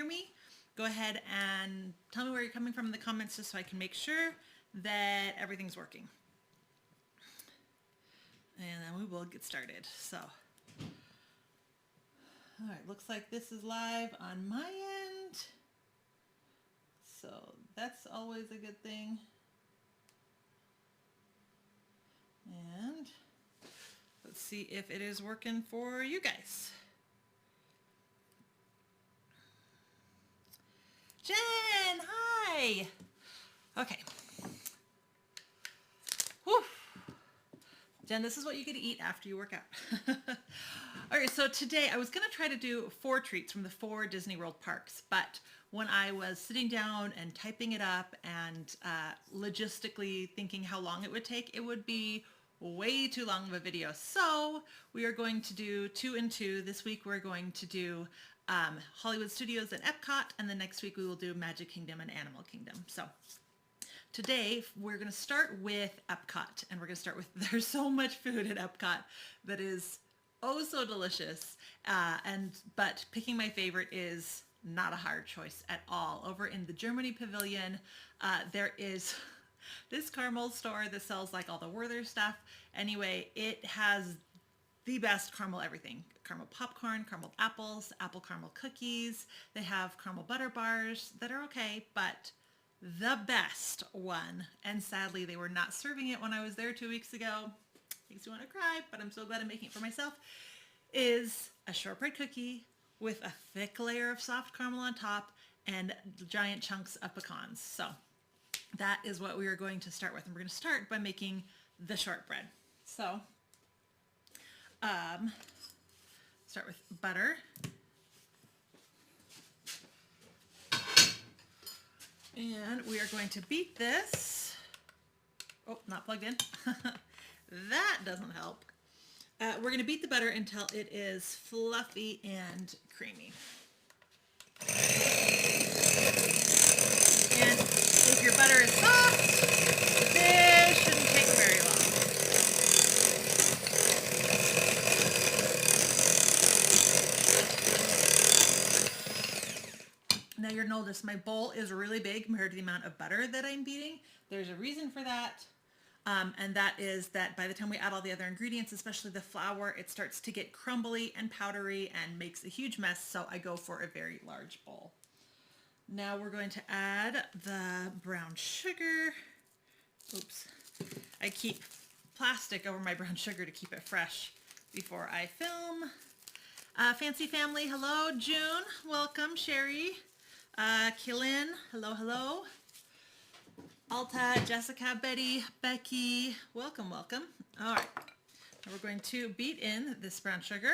hear me, go ahead and tell me where you're coming from in the comments just so I can make sure that everything's working. And then we will get started. So, all right, looks like this is live on my end. So that's always a good thing. And let's see if it is working for you guys. Jen, hi. Okay. Whew. Jen, this is what you get to eat after you work out. All right, so today I was going to try to do 4 treats from the 4 Disney World parks, but when I was sitting down and typing it up and logistically thinking how long it would take, it would be way too long of a video. So we are going to do 2 and 2. This week we're going to do Hollywood Studios and Epcot, and the next week we will do Magic Kingdom and Animal Kingdom. So today we're going to start with Epcot, and we're going to start with, there's so much food at Epcot that is oh so delicious, but picking my favorite is not a hard choice at all. Over in the Germany pavilion, there is this caramel store that sells like all the Werther stuff. Anyway, it has the best caramel everything. Caramel popcorn, caramel apples, apple caramel cookies. They have caramel butter bars that are okay, but the best one, and sadly they were not serving it when I was there 2 weeks ago. Makes me want to cry, but I'm so glad I'm making it for myself, is a shortbread cookie with a thick layer of soft caramel on top and giant chunks of pecans. So that is what we are going to start with. And we're going to start by making the shortbread. So start with butter. And we are going to beat this. Oh, not plugged in. That doesn't help. We're going to beat the butter until it is fluffy and creamy. And if your butter is soft, this shouldn't take very long. Now you'll notice my bowl is really big compared to the amount of butter that I'm beating. There's a reason for that. And that is that by the time we add all the other ingredients, especially the flour, it starts to get crumbly and powdery and makes a huge mess. So I go for a very large bowl. Now we're going to add the brown sugar. Oops. I keep plastic over my brown sugar to keep it fresh before I film. Fancy family, hello. June, welcome. Sherry, Killin, hello, hello. Alta, Jessica, Betty, Becky, welcome, welcome. All right, now we're going to beat in this brown sugar.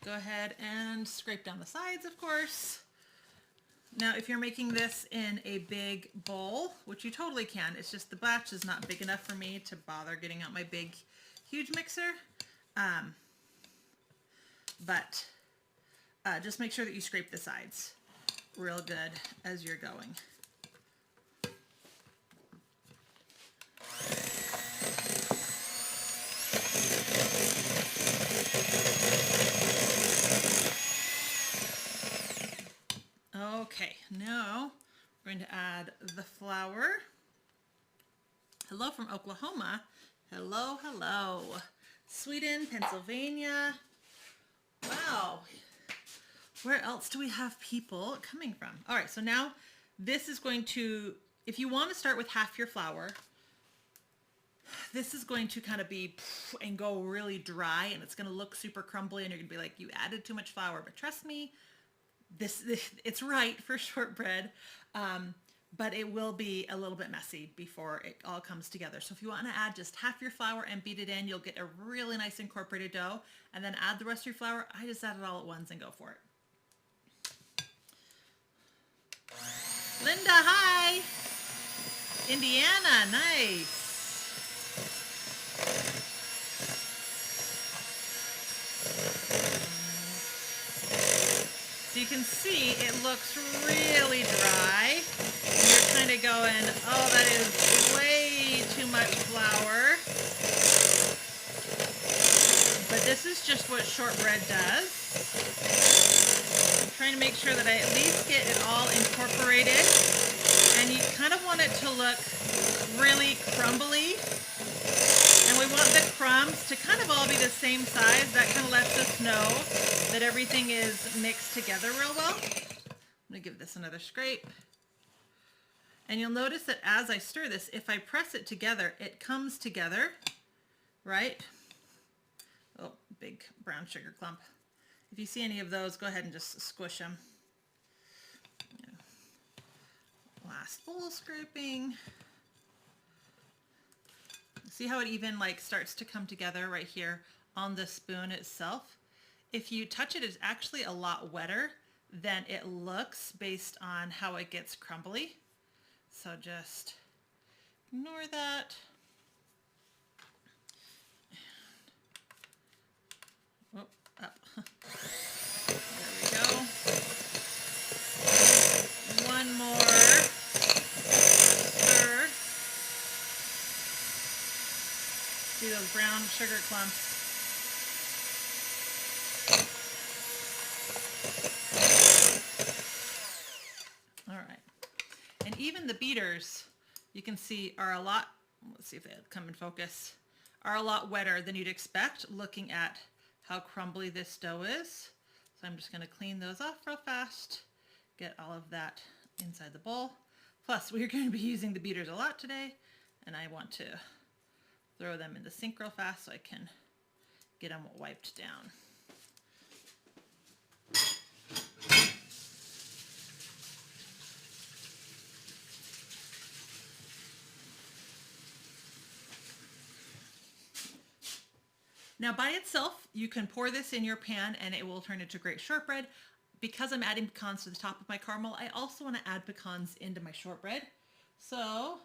Go ahead and scrape down the sides, of course. Now, if you're making this in a big bowl, which you totally can, it's just the batch is not big enough for me to bother getting out my big, huge mixer. But just make sure that you scrape the sides real good as you're going. Okay, now we're going to add the flour. Hello from Oklahoma. Hello, hello. Sweden, Pennsylvania. Wow. Where else do we have people coming from? All right, so now this is going to, if you want to start with half your flour, this is going to kind of be and go really dry, and it's going to look super crumbly, and you're going to be like, you added too much flour. But trust me, this it's right for shortbread, but it will be a little bit messy before it all comes together. So if you want to add just half your flour and beat it in, you'll get a really nice incorporated dough, and then add the rest of your flour. I just add it all at once and go for it. Linda, hi. Indiana, nice. So you you can see it looks really dry. And you're kind of going, oh, that is way too much flour. But this is just what shortbread does. I'm trying to make sure that I at least get it all incorporated. And you kind of want it to look really crumbly. And we want the crumbs to kind of all be the same size. That kind of lets us know that everything is mixed together real well. I'm going to give this another scrape. And you'll notice that as I stir this, if I press it together, it comes together, right? Oh, big brown sugar clump. If you see any of those, go ahead and just squish them. Last bowl scraping. See how it even like starts to come together right here on the spoon itself? If you touch it, it's actually a lot wetter than it looks based on how it gets crumbly. So just ignore that. Oh, up. There we go. One more stir. See those brown sugar clumps. All right. And even the beaters, you can see, are a lot, let's see if they come in focus, are a lot wetter than you'd expect looking at how crumbly this dough is. So I'm just going to clean those off real fast, get all of that inside the bowl. Plus, we're going to be using the beaters a lot today, and I want to throw them in the sink real fast so I can get them wiped down. Now by itself, you can pour this in your pan and it will turn into great shortbread. Because I'm adding pecans to the top of my caramel, I also want to add pecans into my shortbread. So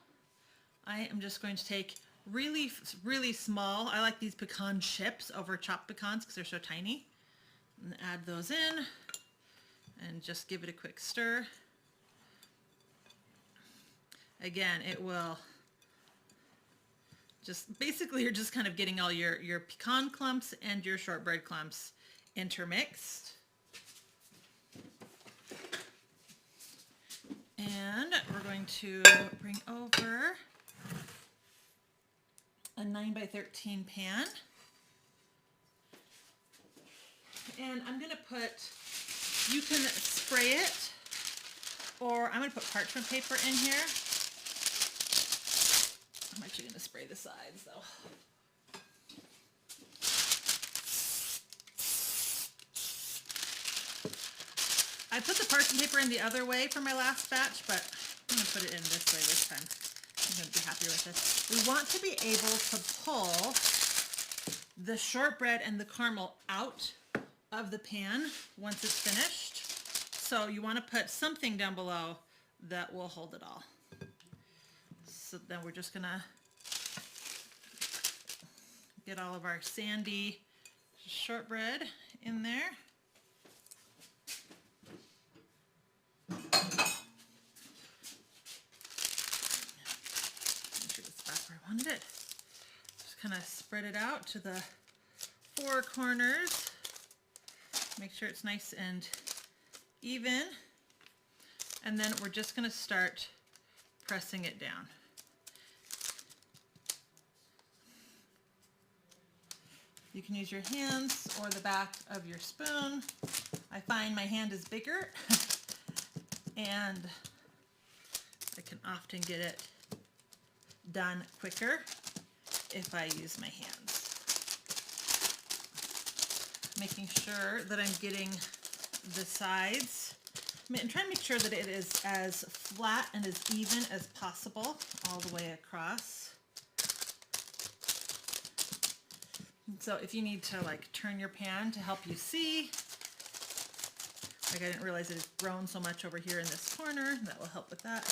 I am just going to take really, really small, I like these pecan chips over chopped pecans because they're so tiny. And add those in and just give it a quick stir. Again, it will just, basically you're just kind of getting all your pecan clumps and your shortbread clumps intermixed. And we're going to bring over a 9x13 pan. And I'm going to put, you can spray it, or I'm going to put parchment paper in here. I'm actually going to spray the sides though. I put the parchment paper in the other way for my last batch, but I'm going to put it in this way this time. I'm going to be happier with this. We want to be able to pull the shortbread and the caramel out of the pan once it's finished. So you want to put something down below that will hold it all. So then we're just going to get all of our sandy shortbread in there. Make sure it's back where I wanted it. Just kind of spread it out to the four corners. Make sure it's nice and even. And then we're just going to start pressing it down. You can use your hands or the back of your spoon. I find my hand is bigger and I can often get it done quicker if I use my hands. Making sure that I'm getting the sides. I'm trying to make sure that it is as flat and as even as possible all the way across. So if you need to like turn your pan to help you see, like I didn't realize it had grown so much over here in this corner, that will help with that.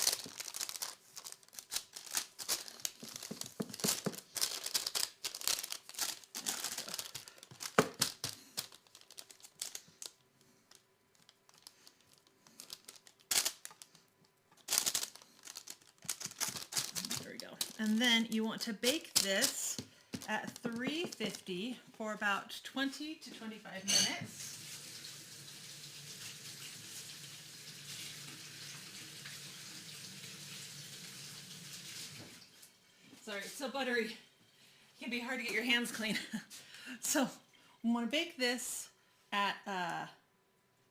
And then you want to bake this at 350 for about 20 to 25 minutes. Sorry, it's so buttery. It can be hard to get your hands clean. So we want to bake this at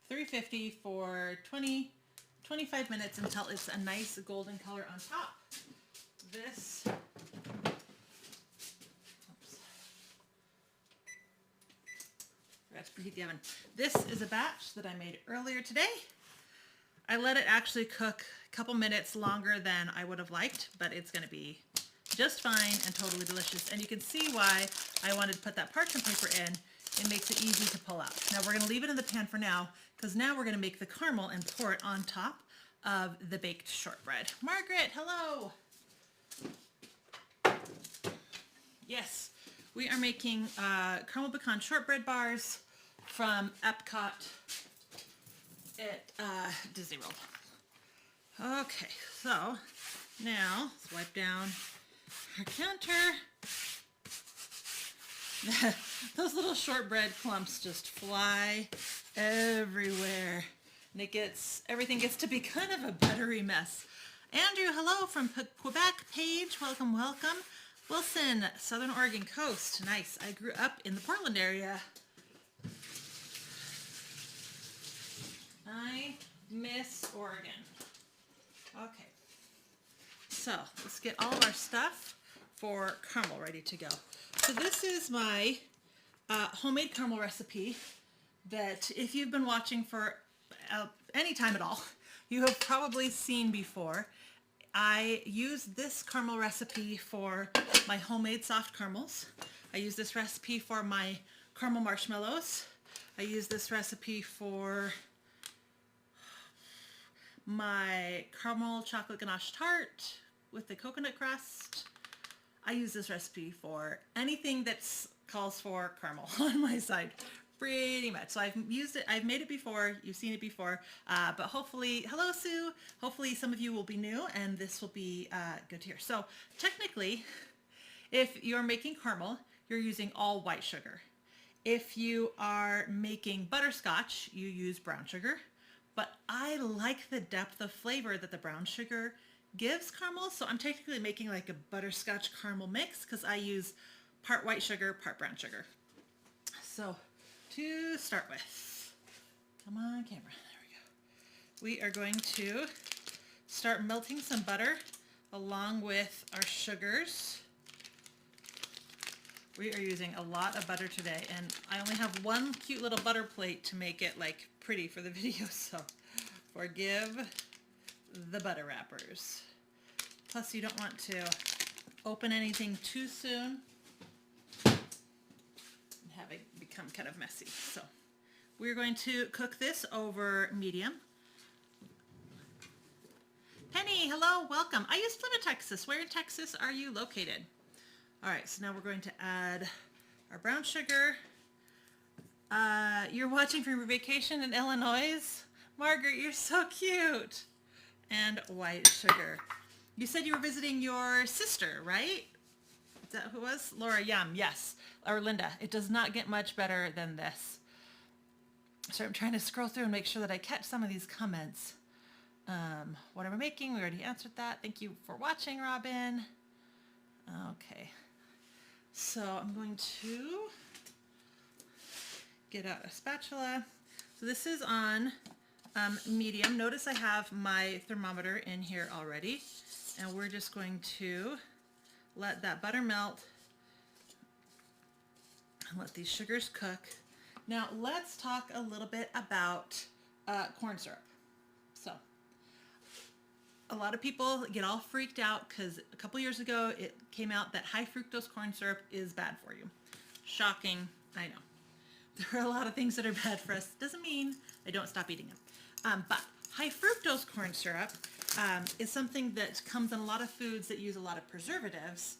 350 for 25 minutes until it's a nice golden color on top. This, forgot to preheat the oven. This is a batch that I made earlier today. I let it actually cook a couple minutes longer than I would have liked, but it's going to be just fine and totally delicious. And you can see why I wanted to put that parchment paper in. It makes it easy to pull out. Now we're going to leave it in the pan for now, because now we're going to make the caramel and pour it on top of the baked shortbread. Margaret, hello. Yes, we are making caramel pecan shortbread bars from Epcot at Disney World. Okay, so now let's wipe down our counter. Those little shortbread clumps just fly everywhere, and everything gets to be kind of a buttery mess. Andrew, hello from Quebec. Paige, welcome, welcome. Wilson, Southern Oregon coast. Nice. I grew up in the Portland area. I miss Oregon. Okay. So let's get all of our stuff for caramel ready to go. So this is my homemade caramel recipe that if you've been watching for any time at all, you have probably seen before. I use this caramel recipe for my homemade soft caramels. I use this recipe for my caramel marshmallows. I use this recipe for my caramel chocolate ganache tart with the coconut crust. I use this recipe for anything that calls for caramel on my side, pretty much. So I've used it, I've made it before, you've seen it before, but hopefully, hello Sue, hopefully some of you will be new and this will be good to hear. So technically, if you're making caramel, you're using all white sugar. If you are making butterscotch, you use brown sugar, but I like the depth of flavor that the brown sugar gives caramel, so I'm technically making like a butterscotch caramel mix because I use part white sugar, part brown sugar. So to start with, come on camera, there we go. We are going to start melting some butter along with our sugars. We are using a lot of butter today, and I only have one cute little butter plate to make it like pretty for the video, so forgive the butter wrappers. Plus you don't want to open anything too soon and have it become kind of messy. So we're going to cook this over medium. Penny, hello, welcome. I used to live in Texas. Where in Texas are you located? All right, so now we're going to add our brown sugar. You're watching from your vacation in Illinois? Margaret, you're so cute. And white sugar. You said you were visiting your sister, right? Is that who it was? Laura Yum, yes. Or Linda. It does not get much better than this. So I'm trying to scroll through and make sure that I catch some of these comments. What am I making? We already answered that. Thank you for watching, Robin. Okay. So I'm going to get out a spatula. So this is on medium. Notice I have my thermometer in here already, and we're just going to let that butter melt and let these sugars cook. Now let's talk a little bit about corn syrup. So a lot of people get all freaked out because a couple years ago it came out that high fructose corn syrup is bad for you. Shocking, I know. There are a lot of things that are bad for us. Doesn't mean I don't stop eating them. But high fructose corn syrup is something that comes in a lot of foods that use a lot of preservatives,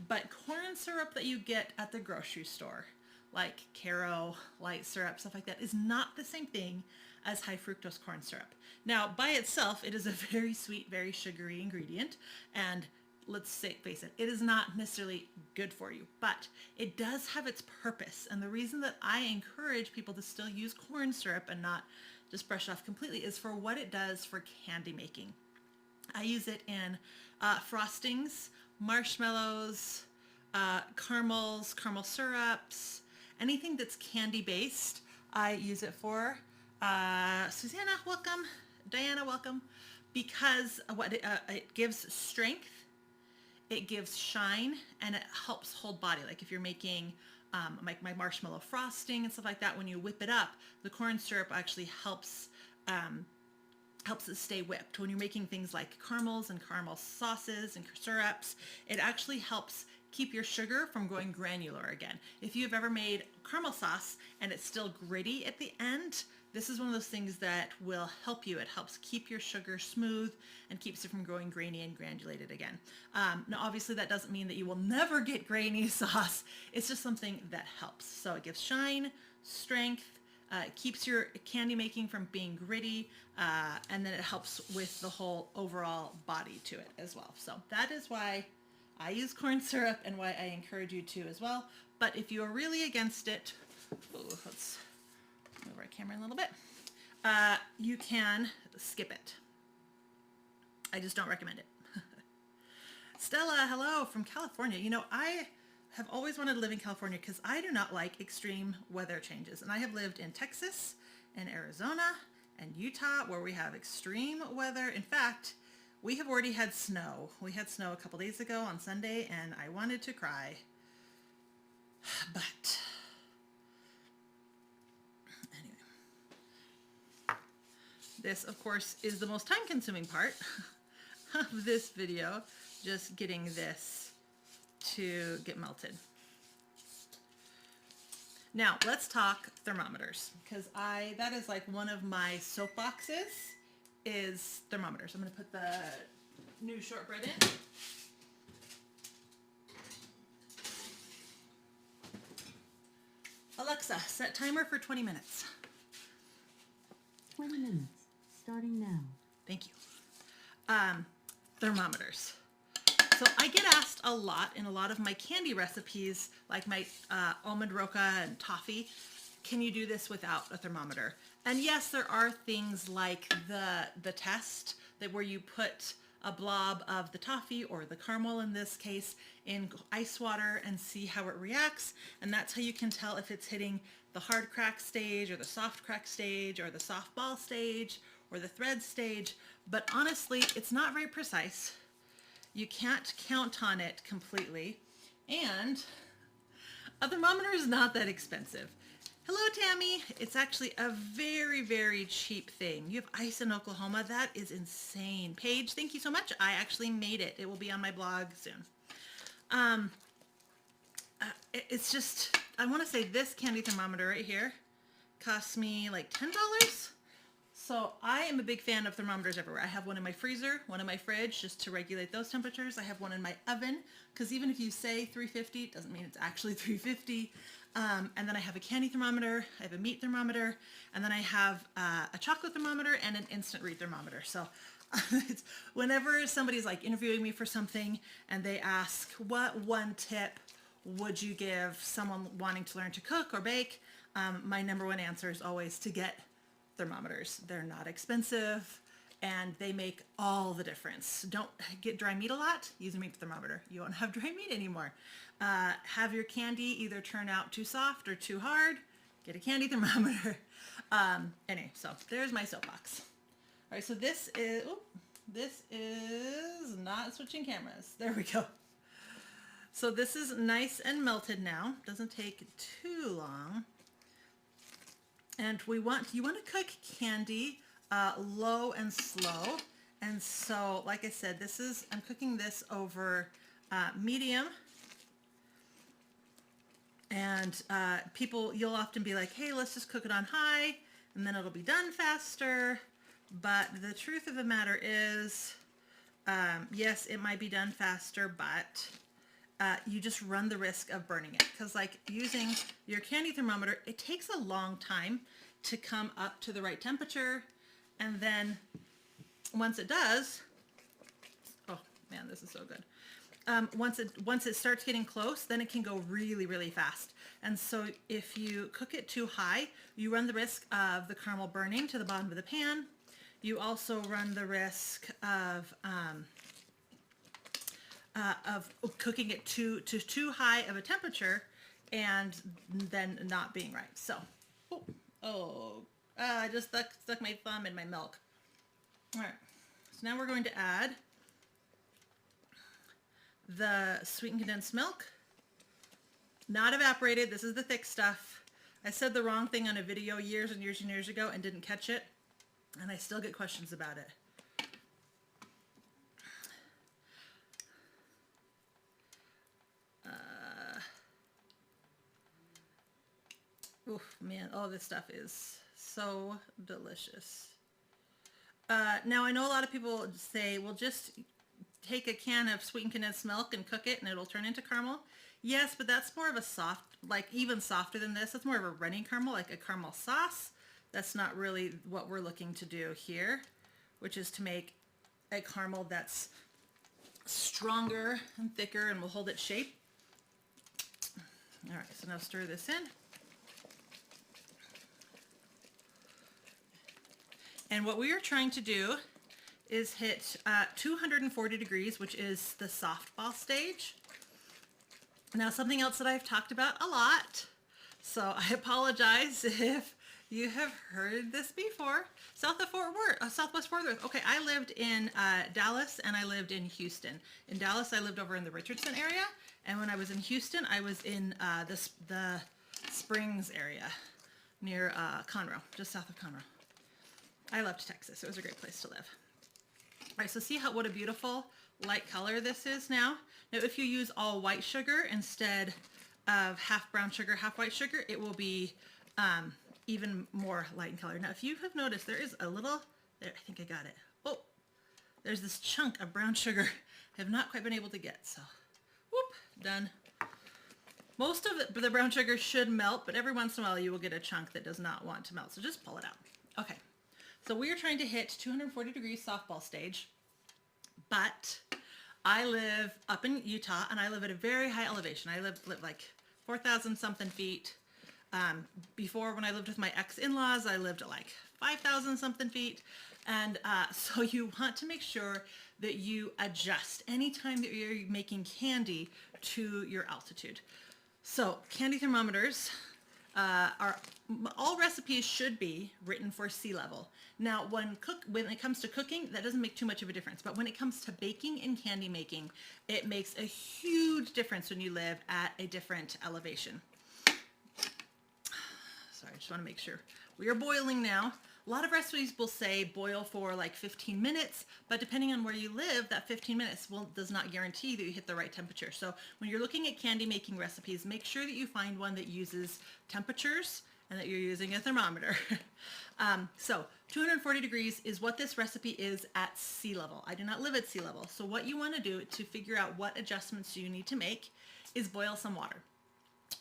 but corn syrup that you get at the grocery store, like Caro, light syrup, stuff like that, is not the same thing as high fructose corn syrup. Now, by itself, it is a very sweet, very sugary ingredient, and let's face it, it is not necessarily good for you, but it does have its purpose. And the reason that I encourage people to still use corn syrup and not just brush it off completely is for what it does for candy making. I use it in frostings, marshmallows, caramels, caramel syrups, anything that's candy based. I use it for. Susanna, welcome. Diana, welcome. Because what it gives strength, it gives shine, and it helps hold body. Like if you're making like my marshmallow frosting and stuff like that, when you whip it up, the corn syrup actually helps it stay whipped. When you're making things like caramels and caramel sauces and syrups, it actually helps keep your sugar from going granular again. If you've ever made caramel sauce and it's still gritty at the end, this is one of those things that will help you. It helps keep your sugar smooth and keeps it from growing grainy and granulated again. Now, obviously, that doesn't mean that you will never get grainy sauce. It's just something that helps. So it gives shine, strength, keeps your candy making from being gritty, and then it helps with the whole overall body to it as well. So that is why I use corn syrup and why I encourage you to as well. But if you are really against it, let's move our camera a little bit, you can skip it. I just don't recommend it. Stella, hello from California. You know, I have always wanted to live in California because I do not like extreme weather changes. And I have lived in Texas and Arizona and Utah where we have extreme weather. In fact, we have already had snow. We had snow a couple days ago on Sunday and I wanted to cry. But anyway, this of course is the most time consuming part of this video, just getting this to get melted. Now let's talk thermometers, because that is like one of my soapboxes is thermometers. I'm going to put the new shortbread in. Alexa, set timer for 20 minutes. 20 minutes, starting now. Thank you. Thermometers. So I get asked a lot in a lot of my candy recipes, like my almond roca and toffee, can you do this without a thermometer? And yes, there are things like the test that where you put a blob of the toffee or the caramel in this case in ice water and see how it reacts. And that's how you can tell if it's hitting the hard crack stage or the soft crack stage or the soft ball stage or the thread stage. But honestly, it's not very precise. You can't count on it completely. And a thermometer is not that expensive. Hello, Tammy. It's actually a very, very cheap thing. You have ice in Oklahoma. That is insane. Paige, thank you so much. I actually made it. It will be on my blog soon. It's just, I want to say this candy thermometer right here cost me like $10. So I am a big fan of thermometers everywhere. I have one in my freezer, one in my fridge, just to regulate those temperatures. I have one in my oven, because even if you say 350, it doesn't mean it's actually 350. And then I have a candy thermometer, I have a meat thermometer, and then I have a chocolate thermometer and an instant read thermometer. So it's, whenever somebody's like interviewing me for something and they ask, what one tip would you give someone wanting to learn to cook or bake? My number one answer is always to get thermometers. They're not expensive and they make all the difference. Don't get dry meat a lot, use a meat thermometer. You won't have dry meat anymore. Have your candy either turn out too soft or too hard, get a candy thermometer. Anyway, so there's my soapbox. All right, so this is not switching cameras. There we go. So this is nice and melted now. Doesn't take too long. And you want to cook candy low and slow. And so, like I said, I'm cooking this over medium. And you'll often be like, hey, let's just cook it on high, and then it'll be done faster. But the truth of the matter is, yes, it might be done faster, but you just run the risk of burning it. Because like using your candy thermometer, it takes a long time to come up to the right temperature. And then once it does, Man, this is so good. Once it starts getting close, then it can go really, really fast. And so if you cook it too high, you run the risk of the caramel burning to the bottom of the pan. You also run the risk of cooking it to too high of a temperature and then not being right. So, I just stuck my thumb in my milk. All right, so now we're going to add the sweetened condensed milk. Not evaporated, this is the thick stuff. I said the wrong thing on a video years and years and years ago and didn't catch it, and I still get questions about it. Oof, man, all this stuff is so delicious. Now I know a lot of people say, well, just take a can of sweetened condensed milk and cook it and it'll turn into caramel. Yes, but that's more of a soft, like even softer than this. That's more of a running caramel, like a caramel sauce. That's not really what we're looking to do here, which is to make a caramel that's stronger and thicker and will hold its shape. All right, so now stir this in. And what we are trying to do is hit 240 degrees, which is the softball stage. Now, something else that I've talked about a lot, so I apologize if you have heard this before. Southwest Fort Worth. Okay, I lived in Dallas and I lived in Houston. In Dallas, I lived over in the Richardson area, and when I was in Houston, I was in the Springs area near Conroe, just south of Conroe. I loved Texas. It was a great place to live. All right, so see what a beautiful light color this is now. Now, if you use all white sugar instead of half brown sugar, half white sugar, it will be even more light in color. Now, if you have noticed, there is a little, there, I think I got it. Oh, there's this chunk of brown sugar I have not quite been able to get, so whoop, done. Most of the brown sugar should melt, but every once in a while you will get a chunk that does not want to melt, so just pull it out. Okay. So we are trying to hit 240 degrees softball stage, but I live up in Utah and I live at a very high elevation. I live like 4,000 something feet. Before, when I lived with my ex-in-laws, I lived at like 5,000 something feet. And so you want to make sure that you adjust anytime that you're making candy to your altitude. So candy thermometers all recipes should be written for sea level. Now, when it comes to cooking, that doesn't make too much of a difference. But when it comes to baking and candy making, it makes a huge difference when you live at a different elevation. Sorry, I just want to make sure. We are boiling now. A lot of recipes will say boil for like 15 minutes, but depending on where you live, that 15 minutes does not guarantee that you hit the right temperature. So when you're looking at candy making recipes, make sure that you find one that uses temperatures and that you're using a thermometer. So 240 degrees is what this recipe is at sea level. I do not live at sea level. So what you want to do to figure out what adjustments you need to make is boil some water.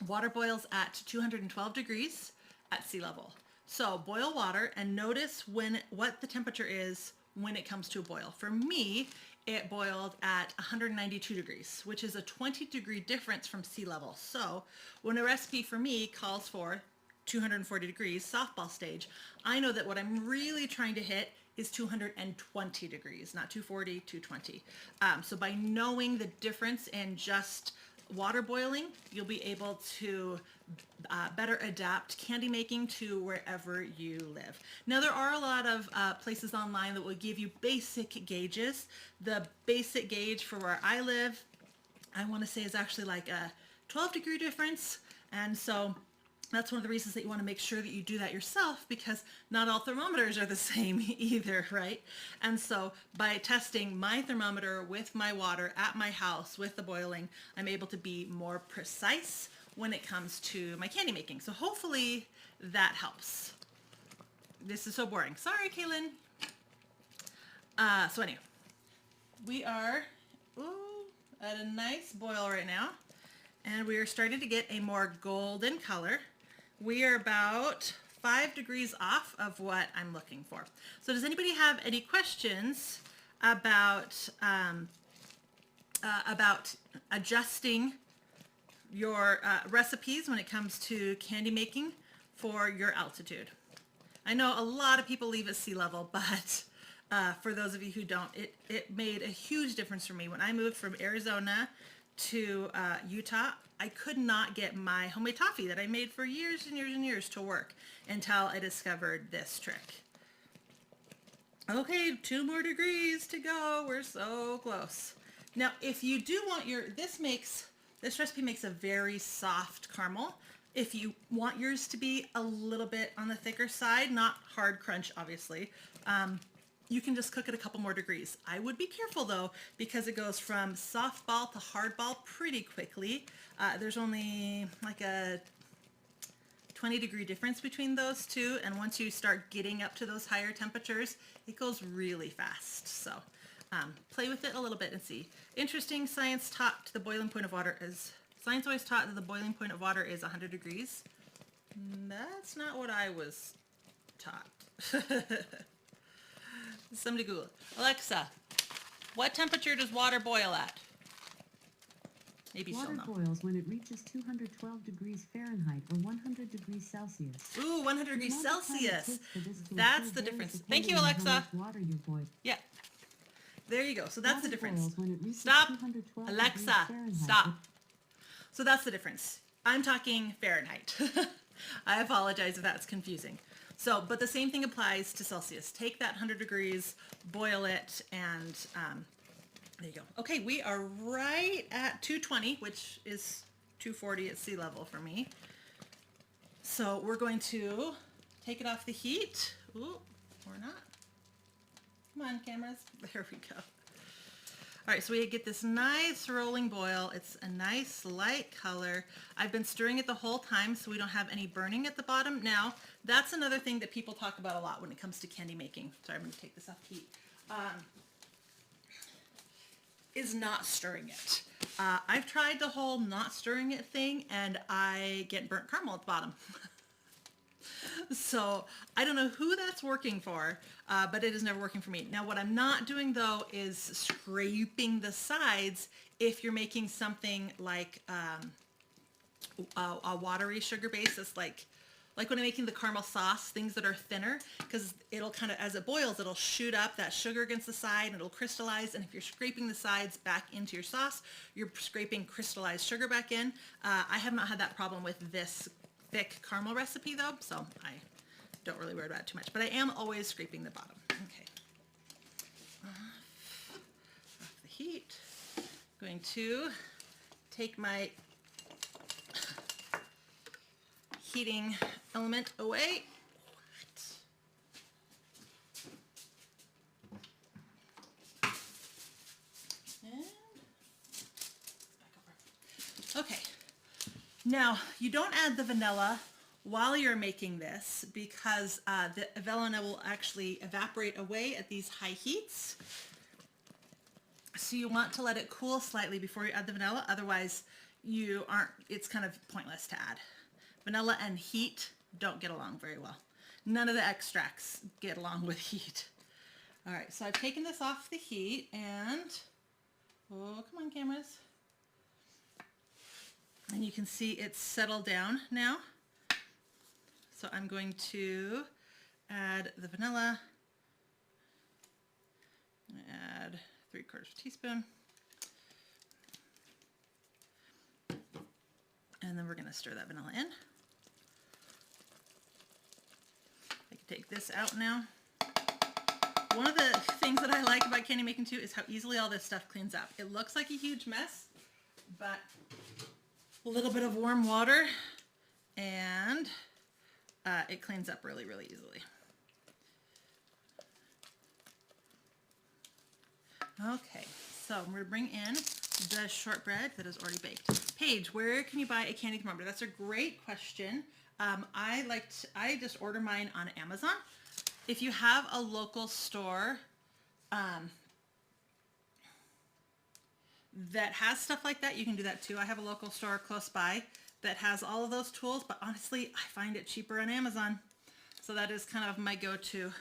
Water boils at 212 degrees at sea level. So boil water and notice what the temperature is when it comes to a boil. For me, it boiled at 192 degrees, which is a 20-degree difference from sea level. So when a recipe for me calls for 240 degrees softball stage, I know that what I'm really trying to hit is 220 degrees, not 240, 220. So by knowing the difference in just water boiling, you'll be able to better adapt candy making to wherever you live. Now, there are a lot of places online that will give you basic gauges. The basic gauge for where I live, I want to say, is actually like a 12-degree difference. And so that's one of the reasons that you want to make sure that you do that yourself, because not all thermometers are the same either, right? And so by testing my thermometer with my water at my house with the boiling, I'm able to be more precise when it comes to my candy making. So hopefully that helps. This is so boring. Sorry, Kaylin. So anyway, we are at a nice boil right now, and we are starting to get a more golden color. We are about 5 degrees off of what I'm looking for. So does anybody have any questions about about adjusting your recipes when it comes to candy making for your altitude. I know a lot of people leave at sea level, but for those of you who don't, it made a huge difference for me. When I moved from Arizona to Utah, I could not get my homemade toffee that I made for years and years and years to work until I discovered this trick. Okay, 2 more degrees to go. We're so close. Now, if you do want this recipe makes a very soft caramel. If you want yours to be a little bit on the thicker side, not hard crunch, obviously, you can just cook it a couple more degrees. I would be careful though, because it goes from soft ball to hard ball pretty quickly. There's only like a 20-degree difference between those two, and once you start getting up to those higher temperatures, it goes really fast. So play with it a little bit and see. Interesting, science always taught that the boiling point of water is 100 degrees. That's not what I was taught. Somebody Google it. Alexa, what temperature does water boil at? Maybe she'll know. Water boils when it reaches 212 degrees Fahrenheit or 100 degrees Celsius. Ooh, 100 degrees Celsius. That's the difference. Thank you, Alexa. Water you boil. Yeah. There you go. So that's the difference. When it reaches Stop. 212 Alexa, stop. So that's the difference. I'm talking Fahrenheit. I apologize if that's confusing. So, but the same thing applies to Celsius. Take that 100 degrees, boil it, and there you go. Okay, we are right at 220, which is 240 at sea level for me. So we're going to take it off the heat. Ooh, or not. Come on, cameras. There we go. All right, so we get this nice rolling boil. It's a nice light color. I've been stirring it the whole time so we don't have any burning at the bottom. Now, that's another thing that people talk about a lot when it comes to candy making. Sorry, I'm going to take this off heat. Is not stirring it. I've tried the whole not stirring it thing, and I get burnt caramel at the bottom. So I don't know who that's working for, but it is never working for me. Now, what I'm not doing though is scraping the sides if you're making something like a watery sugar base. It's like when I'm making the caramel sauce, things that are thinner, because it'll kind of, as it boils, it'll shoot up that sugar against the side and it'll crystallize. And if you're scraping the sides back into your sauce, you're scraping crystallized sugar back in. I have not had that problem with this thick caramel recipe though, so I don't really worry about it too much, but I am always scraping the bottom. Okay, off the heat. Going to take my heating element away. And back over. Okay. Now, you don't add the vanilla while you're making this because the vanilla will actually evaporate away at these high heats. So you want to let it cool slightly before you add the vanilla, otherwise it's kind of pointless to add. Vanilla and heat don't get along very well. None of the extracts get along with heat. All right, so I've taken this off the heat and, oh, come on cameras. And you can see it's settled down now. So I'm going to add the vanilla. Add 3/4 teaspoon. And then we're going to stir that vanilla in. I can take this out now. One of the things that I like about candy making too is how easily all this stuff cleans up. It looks like a huge mess, but a little bit of warm water and it cleans up really, really easily. Okay, so I'm going to bring in the shortbread that is already baked. Paige, where can you buy a candy thermometer? That's a great question. I just order mine on Amazon. If you have a local store that has stuff like that, you can do that too. I have a local store close by that has all of those tools, but honestly, I find it cheaper on Amazon. So that is kind of my go-to.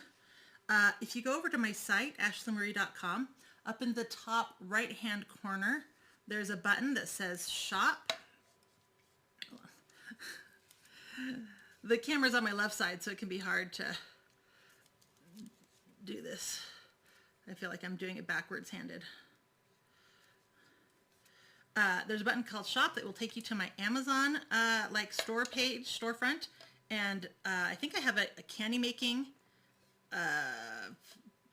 If you go over to my site, ashleemarie.com, up in the top right hand corner, there's a button that says shop. The camera's on my left side, so it can be hard to do this. I feel like I'm doing it backwards handed. There's a button called shop that will take you to my Amazon like store page, storefront. And I think I have a candy making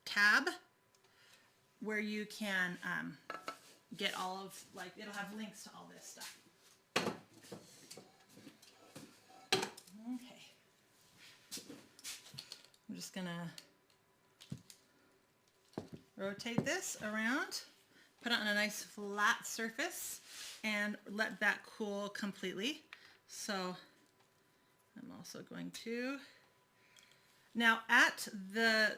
tab where you can get all of, like, it'll have links to all this stuff. Okay. I'm just gonna rotate this around, put it on a nice flat surface, and let that cool completely. So I'm also going to, now at the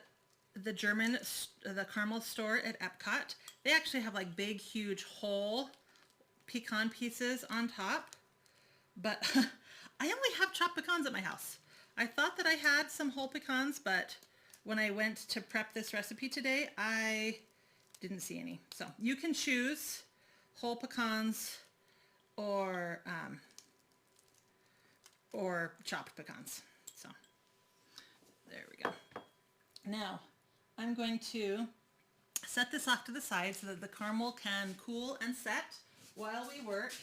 caramel store at Epcot, they actually have like big, huge whole pecan pieces on top, but I only have chopped pecans at my house. I thought that I had some whole pecans, but when I went to prep this recipe today, I didn't see any. So you can choose whole pecans or chopped pecans. So there we go. Now I'm going to set this off to the side so that the caramel can cool and set while we work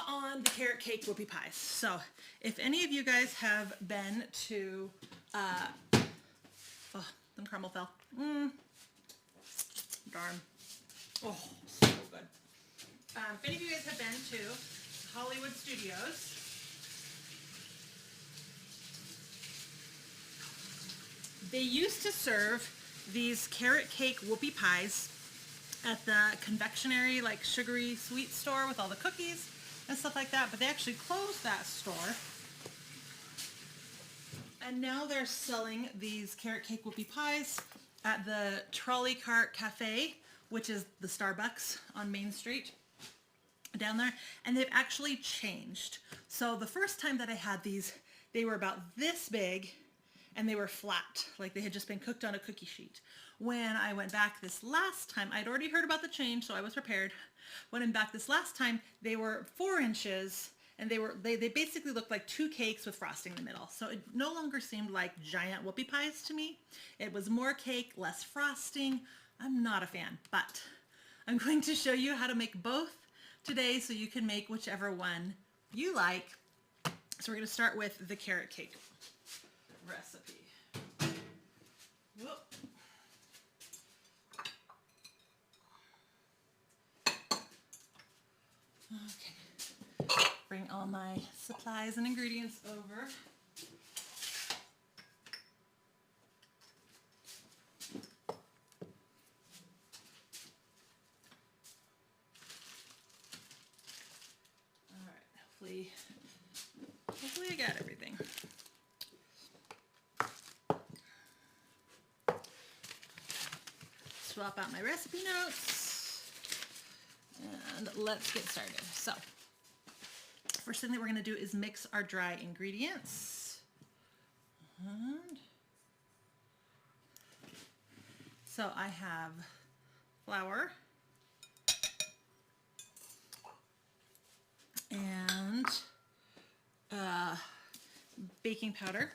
on the carrot cake whoopie pies. So if any of you guys have been to, oh, the caramel fell. Darn. Oh, so good. If any of you guys have been to Hollywood Studios, they used to serve these carrot cake whoopie pies at the confectionery, like sugary sweet store with all the cookies and stuff like that, but they actually closed that store. And now they're selling these carrot cake whoopie pies at the Trolley Cart Cafe, which is the Starbucks on Main Street down there. And they've actually changed. So the first time that I had these, they were about this big and they were flat, like they had just been cooked on a cookie sheet. When I went back this last time, I'd already heard about the change, so I was prepared. When I'm back this last time, they were 4 inches, and they basically looked like 2 cakes with frosting in the middle. So it no longer seemed like giant whoopie pies to me. It was more cake, less frosting. I'm not a fan, but I'm going to show you how to make both today so you can make whichever one you like. So we're going to start with the carrot cake recipe. Whoop. Okay, bring all my supplies and ingredients over. All right, hopefully I got everything. Swap out my recipe notes. And let's get started. So, first thing that we're going to do is mix our dry ingredients. And so I have flour and baking powder.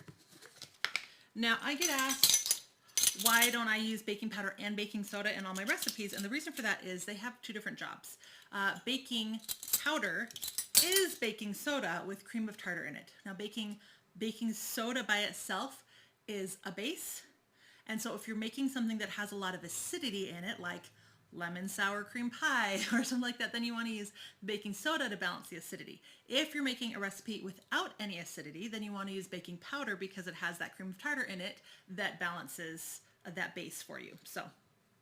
Now I get asked, why don't I use baking powder and baking soda in all my recipes? And the reason for that is they have 2 different jobs. Baking powder is baking soda with cream of tartar in it. Now baking soda by itself is a base. And so if you're making something that has a lot of acidity in it, like lemon sour cream pie or something like that, then you want to use baking soda to balance the acidity. If you're making a recipe without any acidity, then you want to use baking powder because it has that cream of tartar in it that balances that base for you. So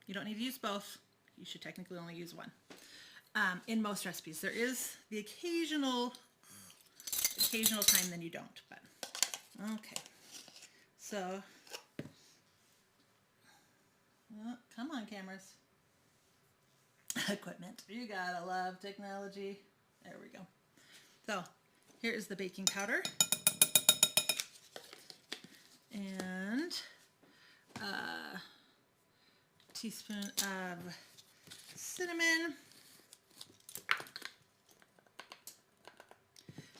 you don't need to use both. You should technically only use one. In most recipes, there is the occasional time then you don't, but okay. So, come on, cameras. Equipment. You gotta love technology. There we go. So, here is the baking powder. And teaspoon of cinnamon.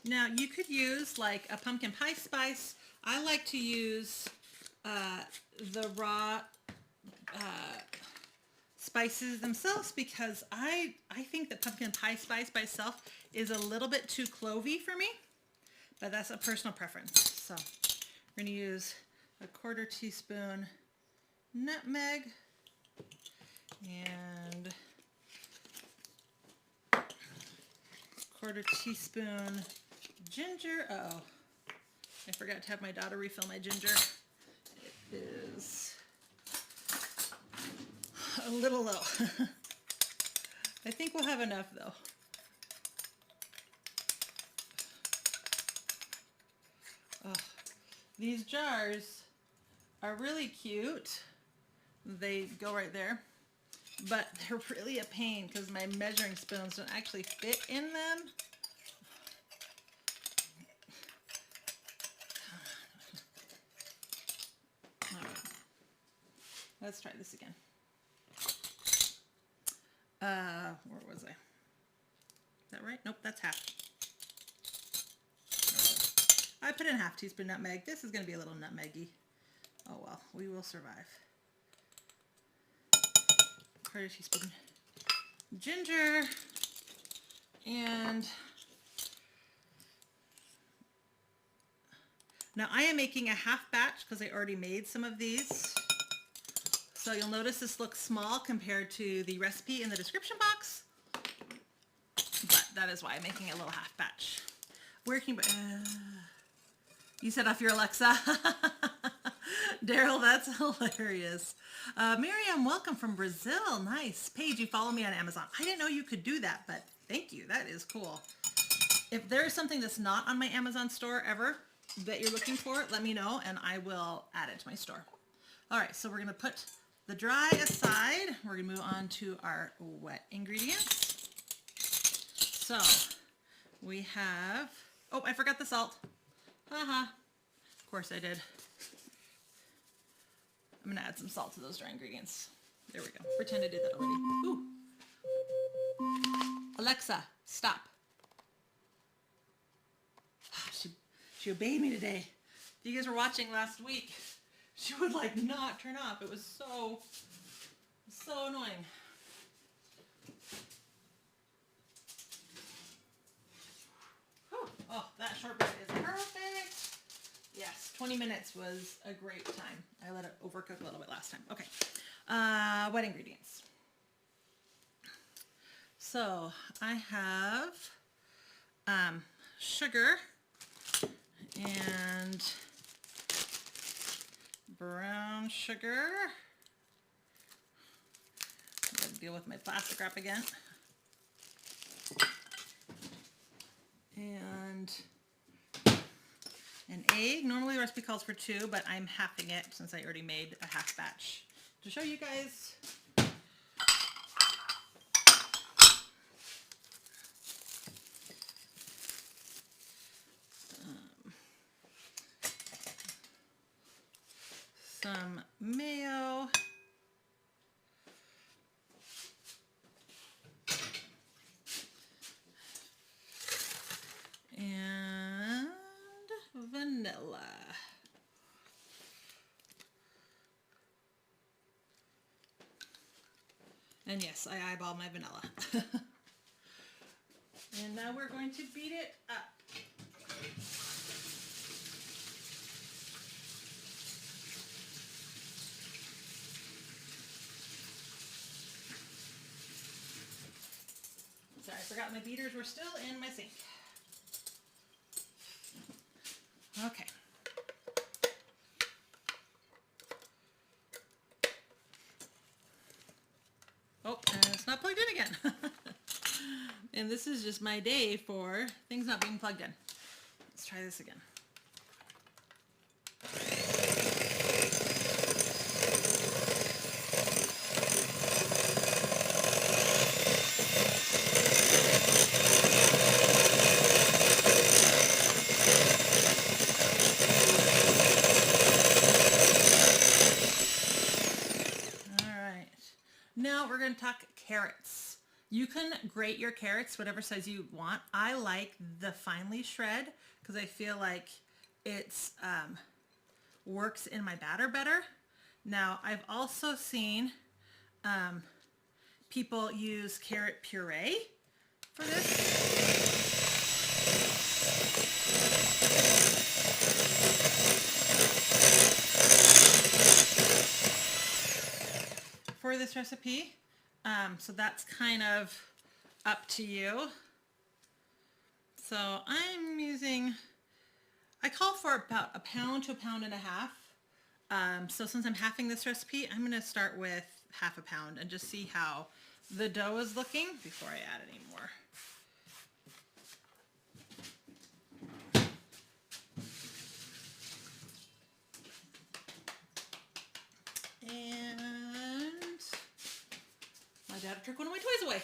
Now you could use like a pumpkin pie spice. I like to use the raw spices themselves because I think that pumpkin pie spice by itself is a little bit too clovey for me, but that's a personal preference. So we're going to use a 1/4 teaspoon nutmeg and 1/4 teaspoon ginger. Uh-oh, I forgot to have my daughter refill my ginger. It is a little low. I think we'll have enough though. Oh, these jars are really cute. They go right there, but they're really a pain because my measuring spoons don't actually fit in them. All right. Let's try this again. Where was I? Is that right? Nope, that's half. I put in 1/2 teaspoon nutmeg. This is going to be a little nutmeggy. Oh well, we will survive. 1/4 teaspoon ginger and now I am making a half batch because I already made some of these. So you'll notice this looks small compared to the recipe in the description box, but that is why I'm making a little half batch. Where can you set off your Alexa? Daryl, that's hilarious. Miriam, welcome from Brazil. Nice. Paige, you follow me on Amazon. I didn't know you could do that, but thank you. That is cool. If there is something that's not on my Amazon store ever that you're looking for, let me know and I will add it to my store. All right, so we're going to put the dry aside. We're going to move on to our wet ingredients. So we have, oh, I forgot the salt. Haha. Of course I did. I'm going to add some salt to those dry ingredients. There we go. Pretend I did that already. Ooh. Alexa, stop. She obeyed me today. If you guys were watching last week, she would like not turn off. It was so annoying. Whew. Oh, that shortbread is perfect. Yes, 20 minutes was a great time. I let it overcook a little bit last time. Okay, wet ingredients. So I have sugar and brown sugar. I'm going to deal with my plastic wrap again. And an egg. Normally the recipe calls for 2, but I'm halving it since I already made a half batch to show you guys. Some mayo. And vanilla. And yes, I eyeballed my vanilla. And now we're going to beat it up. Sorry, I forgot my beaters were still in my sink. Okay. Oh, and it's not plugged in again. And this is just my day for things not being plugged in. Let's try this again. All right. now we're going to talk carrots. You can grate your carrots whatever size you want. I like the finely shred because I feel like it's works in my batter better. Now I've also seen people use carrot puree for this. For this recipe, so that's kind of up to you. So I'm using, I call for about a pound to a pound and a half. So since I'm halving this recipe, I'm going to start with half a pound and just see how the dough is looking before I add any more. And my dad took one of my toys away.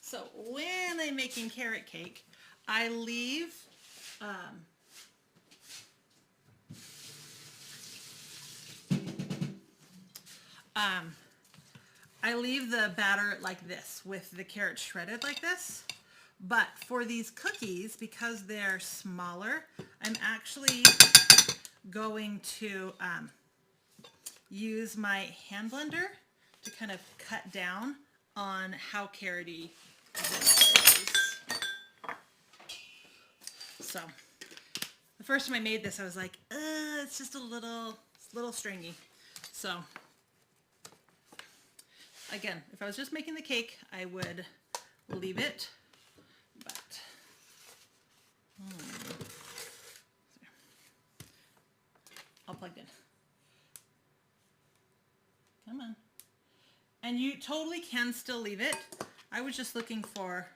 So when I'm making carrot cake, I leave the batter like this with the carrots shredded like this. But for these cookies, because they're smaller, I'm actually going to use my hand blender to kind of cut down on how carroty this is. So the first time I made this, I was like, it's just a little stringy. So again, if I was just making the cake, I would leave it, but all plugged in. Come on. And you totally can still leave it. I was just looking for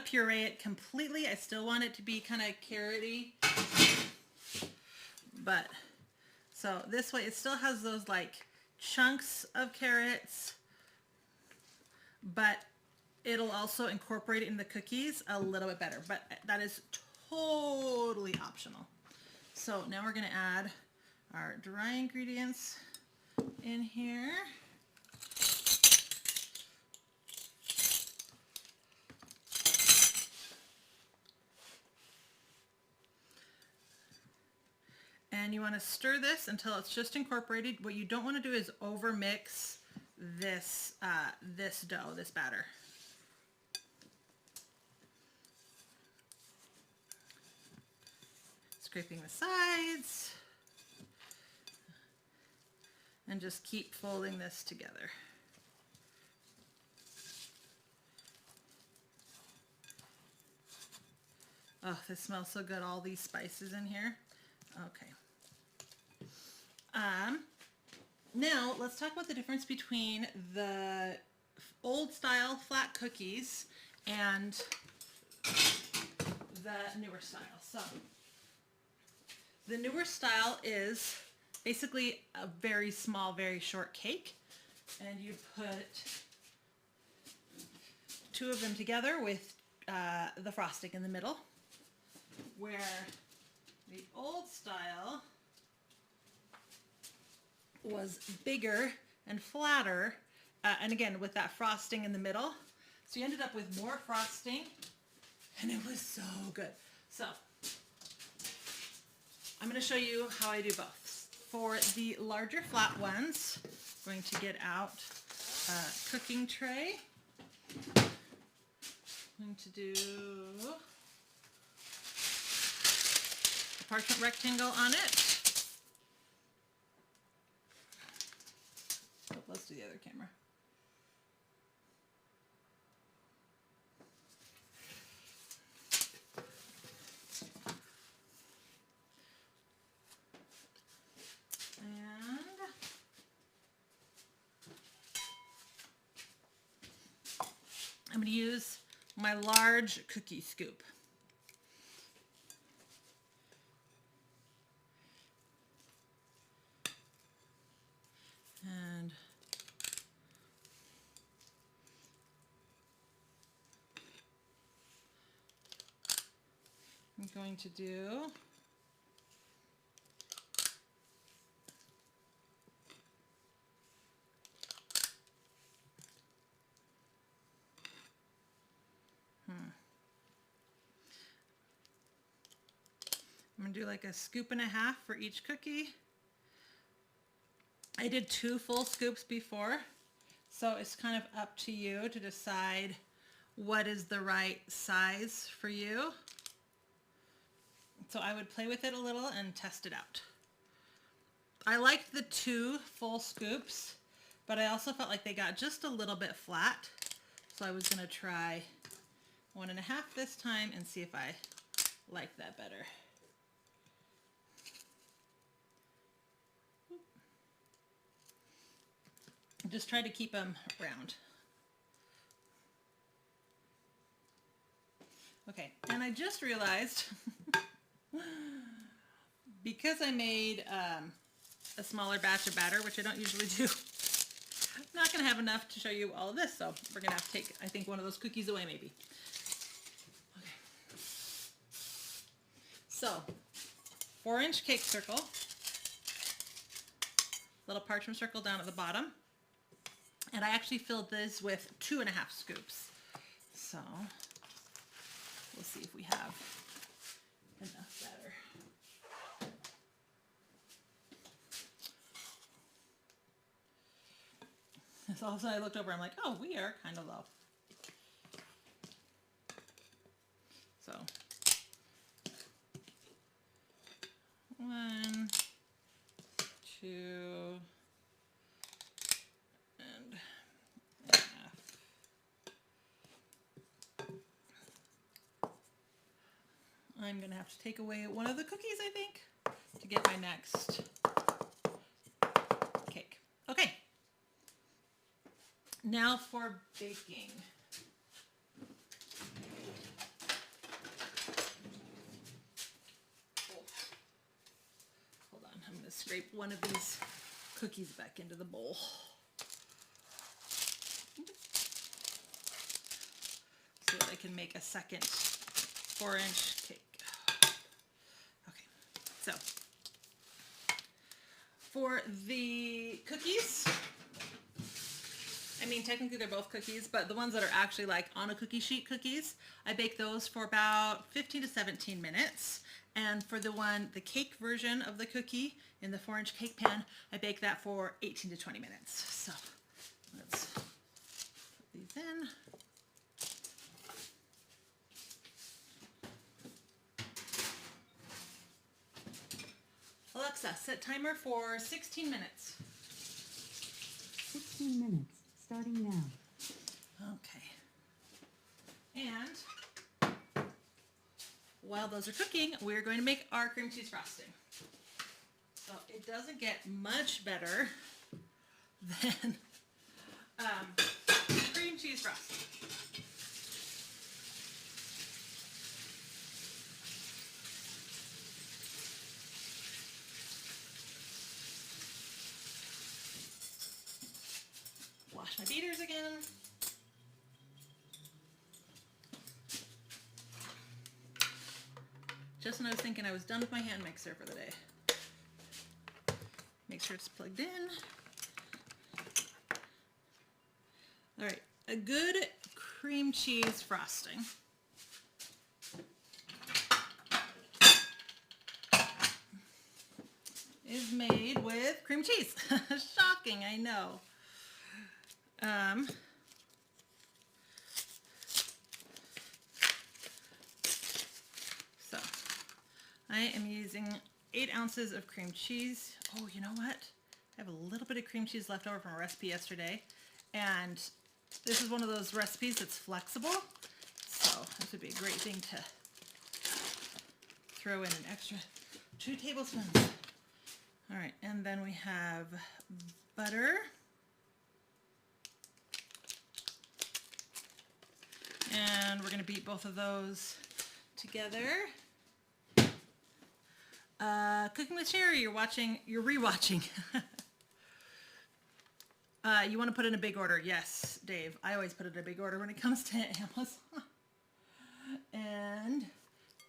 puree it completely. I still want it to be kind of carroty, but so this way it still has those like chunks of carrots, but it'll also incorporate it in the cookies a little bit better, but that is totally optional. So now we're going to add our dry ingredients in here. And you want to stir this until it's just incorporated. What you don't want to do is overmix this this dough, this batter. Scraping the sides. And just keep folding this together. Oh, this smells so good, all these spices in here. Okay. Now let's talk about the difference between the old style flat cookies and the newer style. So the newer style is basically a very small, very short cake, and you put two of them together with the frosting in the middle, where the old style was bigger and flatter, and again with that frosting in the middle. So you ended up with more frosting, and it was so good. So I'm going to show you how I do both. For the larger flat ones, I'm going to get out a cooking tray. I'm going to do a parchment rectangle on it. Oh, let's do the other camera. I'm going to use my large cookie scoop. And I'm going to do I'm going to do like a scoop and a half for each cookie. I did 2 full scoops before, so it's kind of up to you to decide what is the right size for you. So I would play with it a little and test it out. I liked the 2 full scoops, but I also felt like they got just a little bit flat. So I was going to try 1.5 this time and see if I like that better. Just try to keep them round. Okay, and I just realized because I made a smaller batch of batter, which I don't usually do, I'm not going to have enough to show you all of this, so we're going to have to take, I think, one of those cookies away maybe. Okay. So, 4-inch cake circle, little parchment circle down at the bottom. And I actually filled this with 2.5 scoops. So we'll see if we have enough batter. So all of a sudden I looked over, I'm like, oh, we are kind of low. So 1, 2, I'm going to have to take away one of the cookies, I think, to get my next cake. Okay. Now for baking. Oh. Hold on, I'm going to scrape one of these cookies back into the bowl. So that I can make a second 4-inch cake. Okay, so for the cookies, I mean technically they're both cookies, but the ones that are actually like on a cookie sheet cookies, I bake those for about 15 to 17 minutes. And for the cake version of the cookie in the 4-inch cake pan, I bake that for 18 to 20 minutes. So let's put these in. Alexa, set timer for 16 minutes. 16 minutes, starting now. Okay. And while those are cooking, we're going to make our cream cheese frosting. So it doesn't get much better than cream cheese frosting. Wash my beaters again. Just when I was thinking I was done with my hand mixer for the day. Make sure it's plugged in. All right, a good cream cheese frosting is made with cream cheese. Shocking, I know. So I am using 8 ounces of cream cheese. Oh, you know what? I have a little bit of cream cheese left over from a recipe yesterday, and this is one of those recipes that's flexible, so this would be a great thing to throw in an extra 2 tablespoons. All right, and then we have butter. And we're going to beat both of those together. Cooking with Sherry, you're rewatching. You want to put in a big order. Yes, Dave. I always put it in a big order when it comes to Amazon. And I'm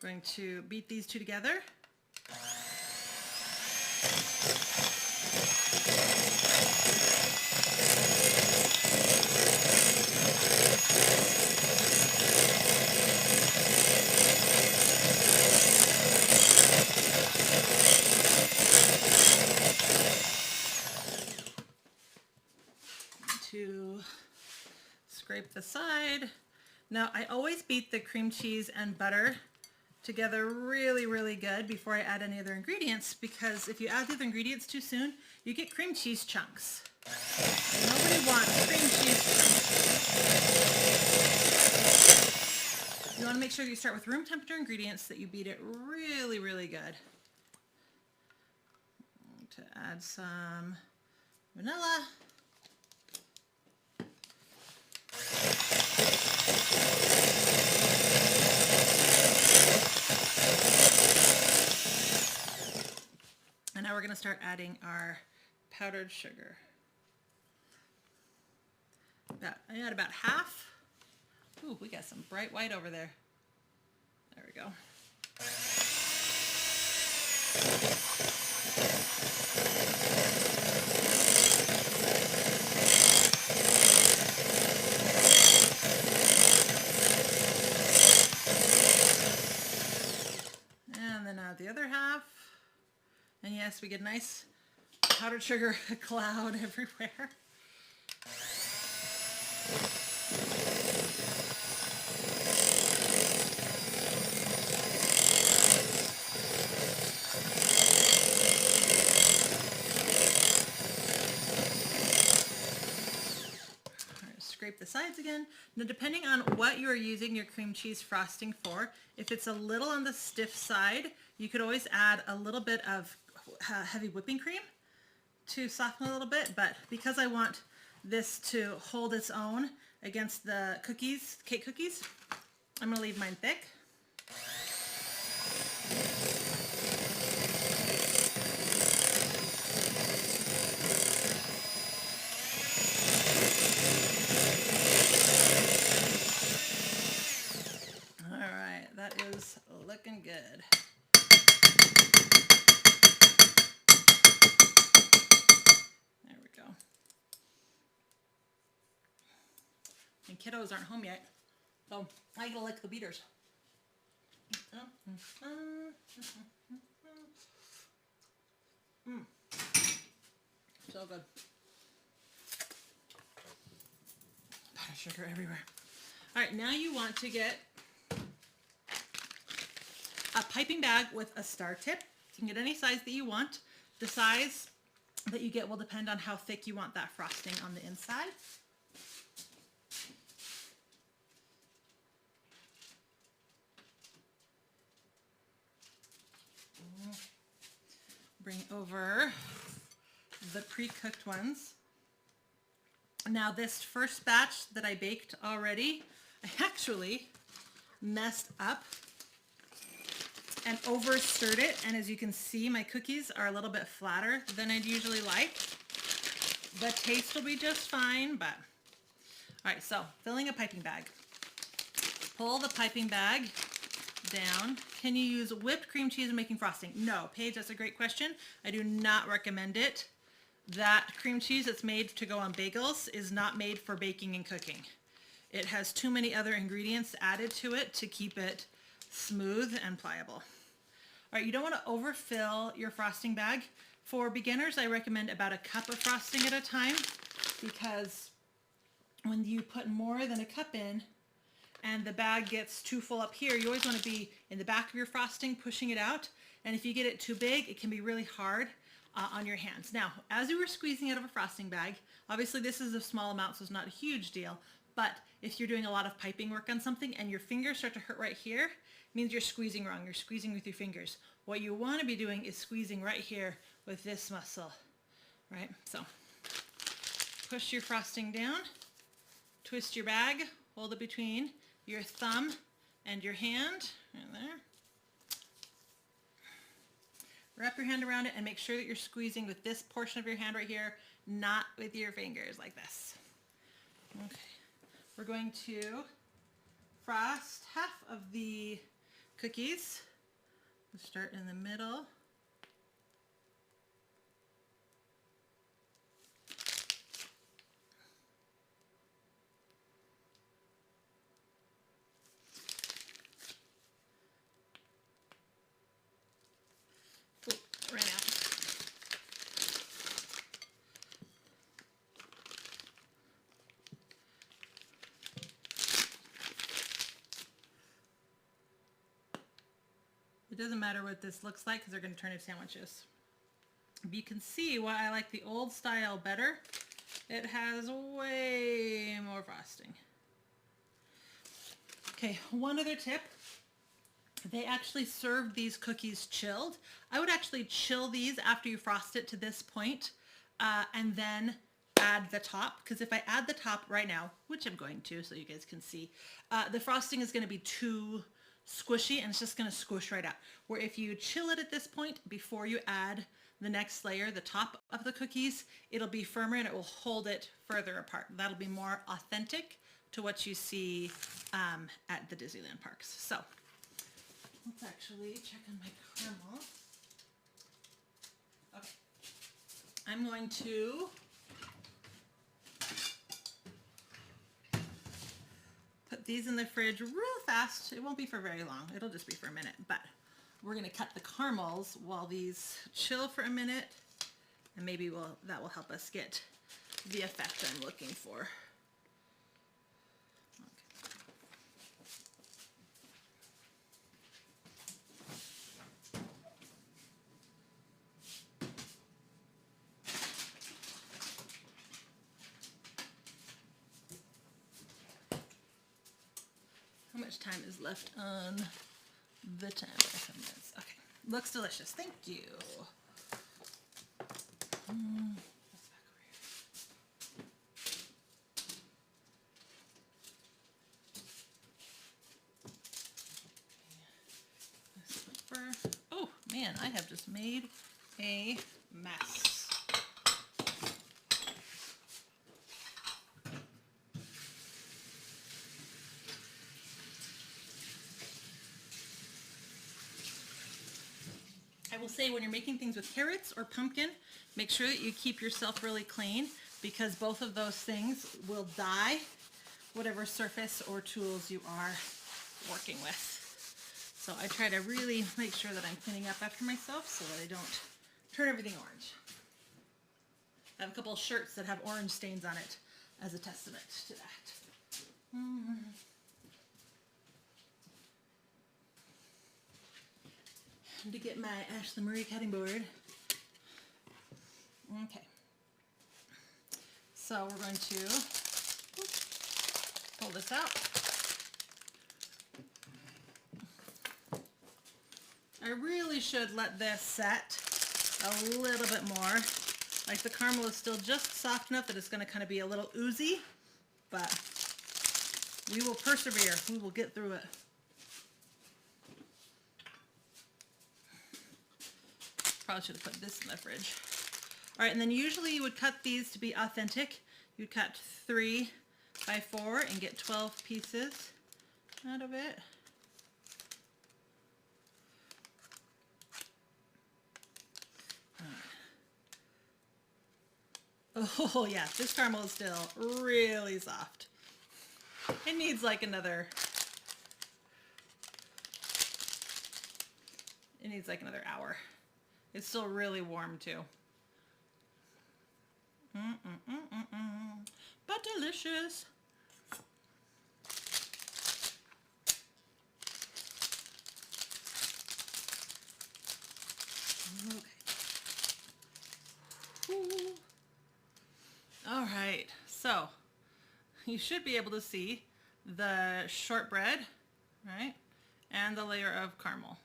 going to beat these two together. To scrape the side. Now I always beat the cream cheese and butter together really, really good before I add any other ingredients, because if you add the other ingredients too soon, you get cream cheese chunks. And nobody wants cream cheese chunks. You want to make sure you start with room temperature ingredients, that you beat it really, really good. To add some vanilla. And now we're going to start adding our powdered sugar. I add about half. Ooh, we got some bright white over there. There we go. And then add the other half. And yes, we get a nice powdered sugar cloud everywhere. Scrape the sides again. Now, depending on what you are using your cream cheese frosting for, if it's a little on the stiff side, you could always add a little bit of heavy whipping cream to soften a little bit, but because I want this to hold its own against the cookies, cake cookies, I'm going to leave mine thick. That is looking good. There we go. And kiddos aren't home yet, so I gotta lick the beaters. So good. Powdered sugar everywhere. All right, now you want to get a piping bag with a star tip. You can get any size that you want. The size that you get will depend on how thick you want that frosting on the inside. Bring over the pre-cooked ones. Now this first batch that I baked already, I actually messed up and over stirred it, and as you can see, my cookies are a little bit flatter than I'd usually like. The taste will be just fine, but all right, so filling a piping bag. Pull the piping bag down. Can you use whipped cream cheese in making frosting? No. Paige, that's a great question. I do not recommend it. That cream cheese that's made to go on bagels is not made for baking and cooking. It has too many other ingredients added to it to keep it smooth and pliable. All right, you don't want to overfill your frosting bag. For beginners, I recommend about a cup of frosting at a time, because when you put more than a cup in and the bag gets too full up here, you always want to be in the back of your frosting pushing it out. And if you get it too big, it can be really hard on your hands. Now, as you were squeezing out of a frosting bag, obviously this is a small amount, so it's not a huge deal. But if you're doing a lot of piping work on something and your fingers start to hurt right here, it means you're squeezing wrong. You're squeezing with your fingers. What you want to be doing is squeezing right here with this muscle, right? So push your frosting down, twist your bag, hold it between, your thumb and your hand, right there. Wrap your hand around it and make sure that you're squeezing with this portion of your hand right here, not with your fingers like this. Okay, we're going to frost half of the cookies. We'll start in the middle. Ran out. It doesn't matter what this looks like because they're going to turn into sandwiches. You can see why I like the old style better. It has way more frosting. Okay, one other tip. They actually serve these cookies chilled. I would actually chill these after you frost it to this point, and then add the top, because if I add the top right now, which I'm going to so you guys can see, the frosting is going to be too squishy and it's just going to squish right out. Where if you chill it at this point before you add the next layer, the top of the cookies, it'll be firmer and it will hold it further apart. That'll be more authentic to what you see at the Disneyland parks. So let's actually check on my caramel. Okay, I'm going to put these in the fridge real fast. It won't be for very long. It'll just be for a minute, but we're going to cut the caramels while these chill for a minute, and maybe that will help us get the effect I'm looking for. How much time is left on the timer? 7 minutes. Okay, looks delicious. Thank you. Oh man, I have just made a mess. I will say when you're making things with carrots or pumpkin, make sure that you keep yourself really clean, because both of those things will dye whatever surface or tools you are working with. So I try to really make sure that I'm cleaning up after myself so that I don't turn everything orange. I have a couple of shirts that have orange stains on it as a testament to that. To get my Ashlee Marie cutting board. Okay. So we're going to pull this out. I really should let this set a little bit more. Like the caramel is still just soft enough that it's going to kind of be a little oozy, but we will persevere. We will get through it. Probably should have put this in the fridge. All right, and then usually you would cut these to be authentic. You'd cut 3 by 4 and get 12 pieces out of it. Oh yeah, this caramel is still really soft. It needs like another hour. It's still really warm too. But delicious. Okay. Ooh. All right, so you should be able to see the shortbread, right, and the layer of caramel.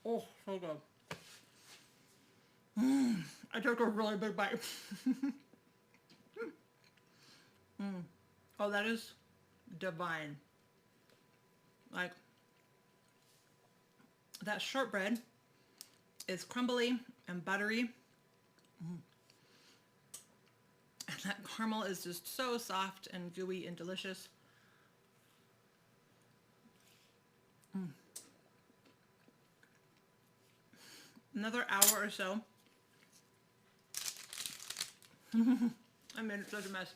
Oh, so good. I took a really big bite. Oh, that is divine. Like, that shortbread is crumbly and buttery. And that caramel is just so soft and gooey and delicious. Another hour or so. I made it such a mess.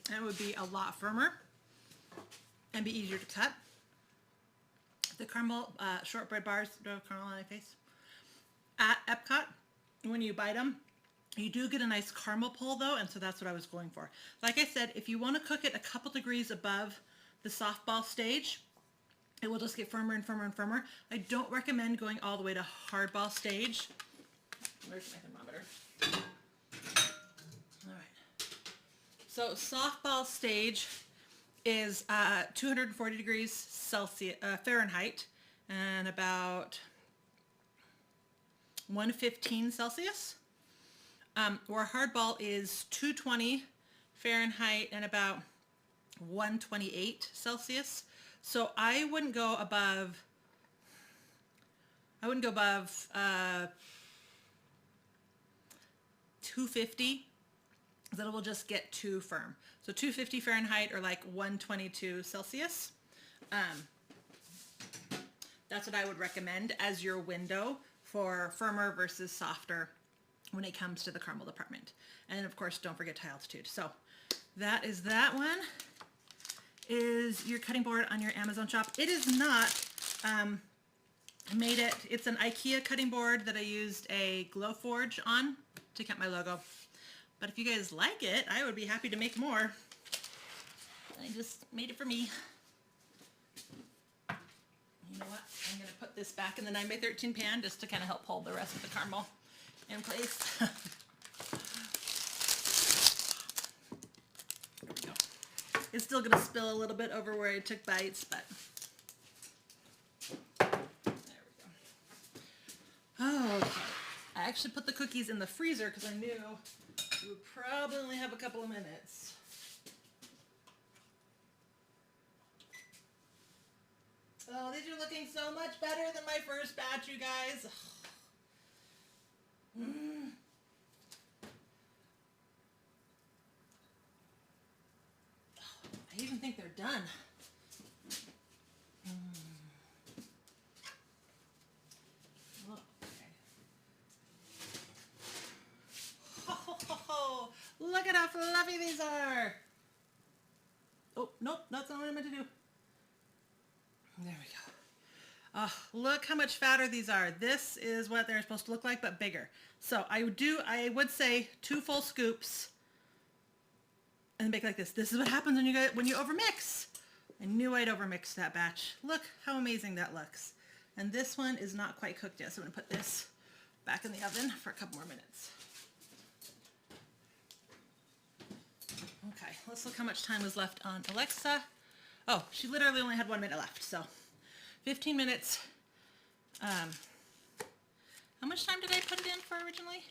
And it would be a lot firmer and be easier to cut. The caramel shortbread bars, do caramel on my face. At Epcot, when you bite them, you do get a nice caramel pull though, and so that's what I was going for. Like I said, if you want to cook it a couple degrees above the softball stage, it will just get firmer and firmer and firmer. I don't recommend going all the way to hardball stage. Where's my thermometer? All right. So softball stage is 240 degrees Celsius, Fahrenheit, and about 115 Celsius. Where hardball is 220 Fahrenheit and about 128 Celsius. So I wouldn't go above 250, that it will just get too firm. So 250 Fahrenheit or like 122 Celsius. That's what I would recommend as your window for firmer versus softer when it comes to the caramel department. And of course, don't forget to altitude. So that is that one. Is your cutting board on your Amazon shop. It is not, it's an IKEA cutting board that I used a Glowforge on to cut my logo. But if you guys like it, I would be happy to make more. I just made it for me. You know what? I'm gonna put this back in the 9x13 pan just to kind of help hold the rest of the caramel in place. There we go. It's still gonna spill a little bit over where I took bites, but there we go. Oh, okay. I actually put the cookies in the freezer because I knew we would probably only have a couple of minutes. Oh, these are looking so much better than my first batch, you guys. I even think they're done. Okay. Oh, look at how fluffy these are. Oh, nope, that's not what I meant to do. There we go. Look how much fatter these are. This is what they're supposed to look like, but bigger. So I would say 2 full scoops and make like this. This is what happens when you overmix. I knew I'd overmix that batch. Look how amazing that looks. And this one is not quite cooked yet, so I'm gonna put this back in the oven for a couple more minutes. Okay, let's look how much time was left on Alexa. Oh, she literally only had 1 minute left, so 15 minutes. How much time did I put it in for originally?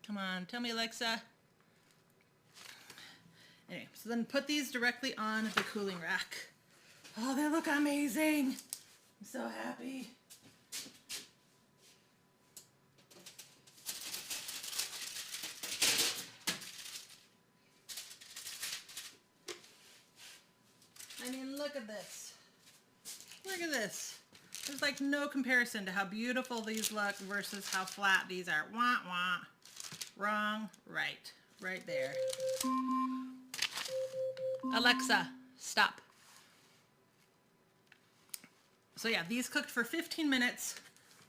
Come on, tell me, Alexa. Anyway, so then put these directly on the cooling rack. Oh, they look amazing. I'm so happy. I mean, look at this. Look at this. There's like no comparison to how beautiful these look versus how flat these are. Wah, wah. Wrong, right. Right there. Alexa, stop. So yeah, these cooked for 15 minutes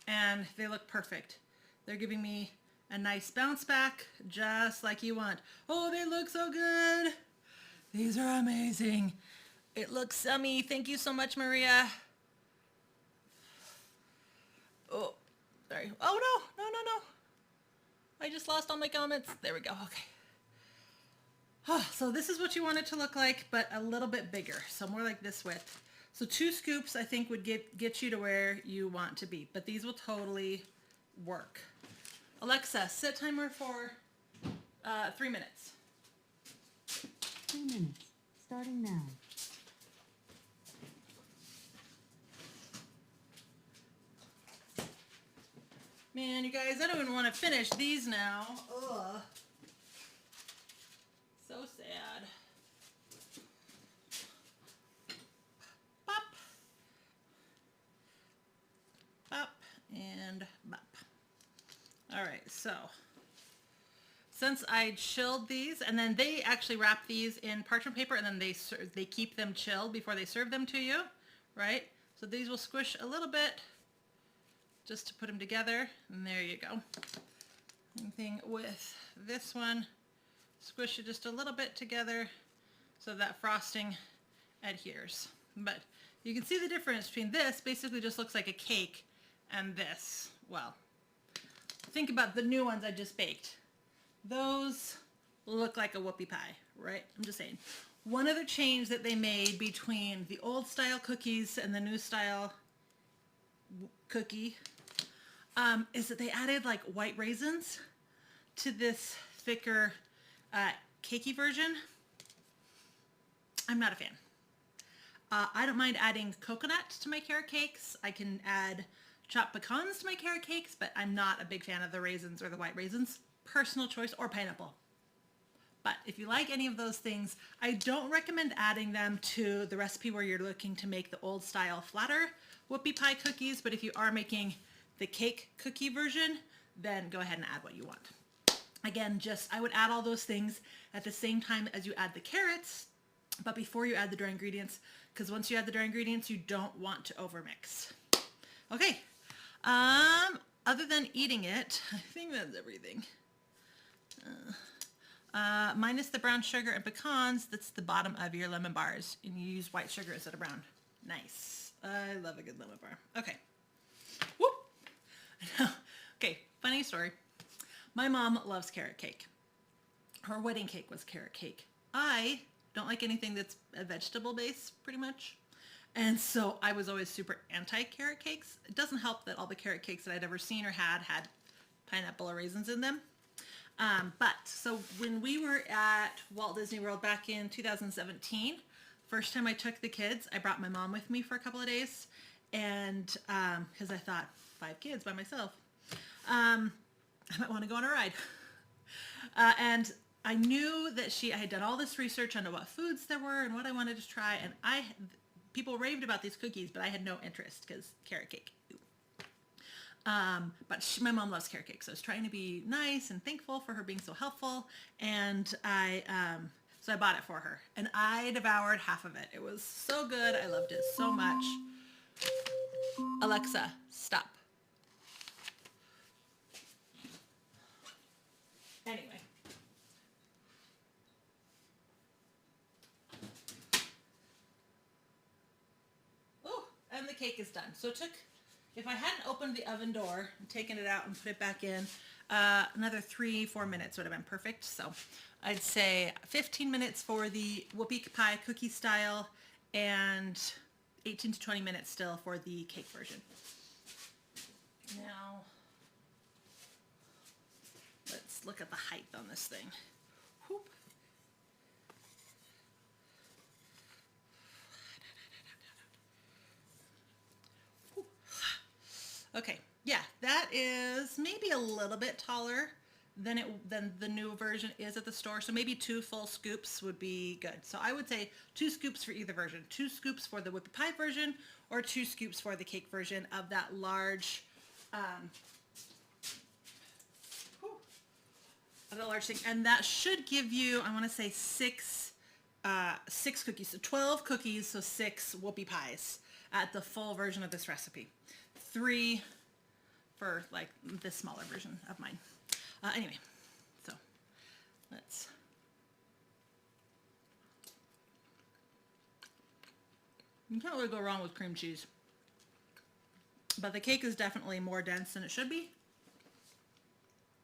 and they look perfect. They're giving me a nice bounce back, just like you want. Oh, they look so good. These are amazing. It looks yummy. Thank you so much, Maria. Oh, sorry. Oh, no. I just lost all my comments. There we go. Okay. Oh, so this is what you want it to look like, but a little bit bigger. So more like this width. So 2 scoops I think would get you to where you want to be, but these will totally work. Alexa, set timer for 3 minutes. 3 minutes. Starting now. Man, you guys, I don't even want to finish these now. Ugh. So sad. Bop. Bop and bop. All right, so since I chilled these, and then they actually wrap these in parchment paper, and then they keep them chilled before they serve them to you, right? So these will squish a little bit just to put them together, and there you go. Same thing with this one. Squish it just a little bit together so that frosting adheres. But you can see the difference between this, basically just looks like a cake, and this, well, think about the new ones I just baked. Those look like a whoopie pie, right? I'm just saying. One other change that they made between the old style cookies and the new style cookie is that they added like white raisins to this thicker cakey version. I'm not a fan. I don't mind adding coconut to my carrot cakes. I can add chopped pecans to my carrot cakes, but I'm not a big fan of the raisins or the white raisins. Personal choice, or pineapple. But if you like any of those things, I don't recommend adding them to the recipe where you're looking to make the old style flatter whoopie pie cookies. But if you are making the cake cookie version, then go ahead and add what you want. Again, I would add all those things at the same time as you add the carrots, but before you add the dry ingredients, because once you add the dry ingredients, you don't want to overmix. Okay, other than eating it, I think that's everything. Minus the brown sugar and pecans, that's the bottom of your lemon bars, and you use white sugar instead of brown. Nice. I love a good lemon bar. Okay. Whoop. Okay, funny story. My mom loves carrot cake. Her wedding cake was carrot cake. I don't like anything that's a vegetable base, pretty much. And so I was always super anti-carrot cakes. It doesn't help that all the carrot cakes that I'd ever seen or had pineapple or raisins in them. So when we were at Walt Disney World back in 2017, first time I took the kids, I brought my mom with me for a couple of days, and because I thought 5 kids by myself, I might want to go on a ride. And I knew that I had done all this research on what foods there were and what I wanted to try, and people raved about these cookies, but I had no interest because carrot cake. But my mom loves carrot cake, so I was trying to be nice and thankful for her being so helpful, and so I bought it for her, and I devoured half of it. It was so good. I loved it so much. Alexa, stop. Anyway. Oh, and the cake is done. So if I hadn't opened the oven door and taken it out and put it back in, another 3-4 minutes would have been perfect. So I'd say 15 minutes for the whoopie pie cookie style and 18 to 20 minutes still for the cake version. Now, let's look at the height on this thing. Whoop. Okay, yeah, that is maybe a little bit taller than the new version is at the store. So maybe 2 full scoops would be good. So I would say 2 scoops for either version. 2 scoops for the whoopie pie version, or 2 scoops for the cake version of that large, thing. And that should give you, I want to say 6 cookies. So 12 cookies, so 6 whoopie pies at the full version of this recipe. 3 for like this smaller version of mine. Anyway, so you can't really go wrong with cream cheese. But the cake is definitely more dense than it should be.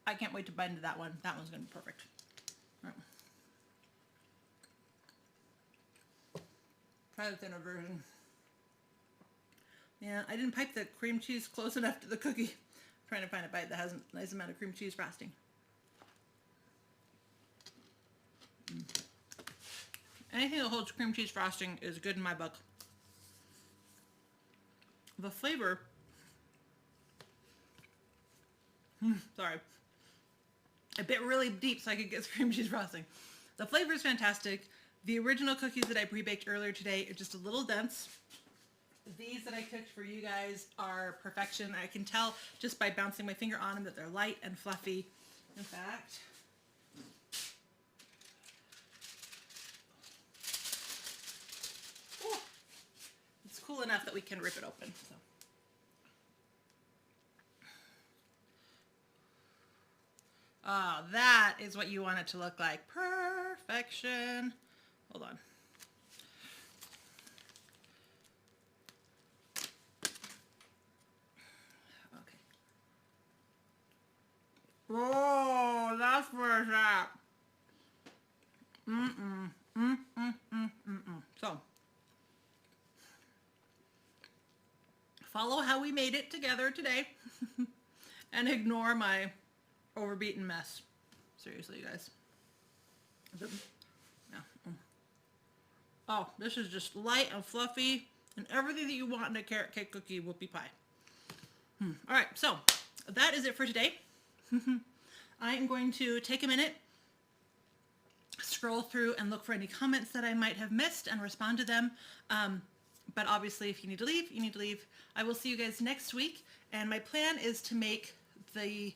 I can't wait to bite into that one. That one's going to be perfect. All right. Try the thinner version. Yeah, I didn't pipe the cream cheese close enough to the cookie. I'm trying to find a bite that has a nice amount of cream cheese frosting. Anything that holds cream cheese frosting is good in my book. The flavor, sorry, I bit really deep so I could get cream cheese frosting. The flavor is fantastic. The original cookies that I pre-baked earlier today are just a little dense. These that I cooked for you guys are perfection. I can tell just by bouncing my finger on them that they're light and fluffy. In fact, oh, it's cool enough that we can rip it open. So. Oh, that is what you want it to look like. Perfection. Hold on. Okay. Oh, that's where it's at. So, follow how we made it together today and ignore my overbeaten mess. Seriously, you guys. Yeah. Oh, this is just light and fluffy and everything that you want in a carrot cake cookie whoopie pie. All right, so that is it for today. I am going to take a minute, scroll through and look for any comments that I might have missed and respond to them. But obviously, if you need to leave, you need to leave. I will see you guys next week. And my plan is to make the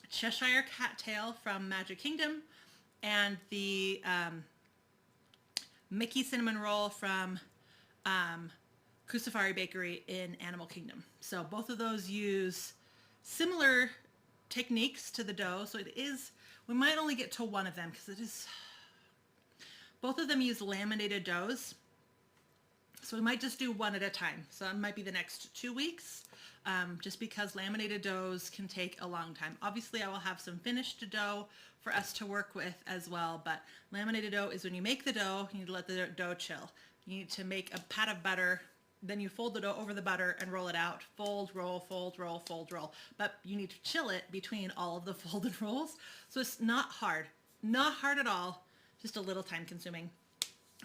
Cheshire cat tail from Magic Kingdom and the Mickey cinnamon roll from Kusafari Bakery in Animal Kingdom. So both of those use similar techniques to the dough. So it is, we might only get to one of them because it is, both of them use laminated doughs. So we might just do one at a time. So it might be the next 2 weeks, just because laminated doughs can take a long time. Obviously I will have some finished dough for us to work with as well, but laminated dough is when you make the dough, you need to let the dough chill. You need to make a pat of butter, then you fold the dough over the butter and roll it out. Fold, roll, fold, roll, fold, roll. But you need to chill it between all of the folded rolls. So it's not hard at all, just a little time consuming.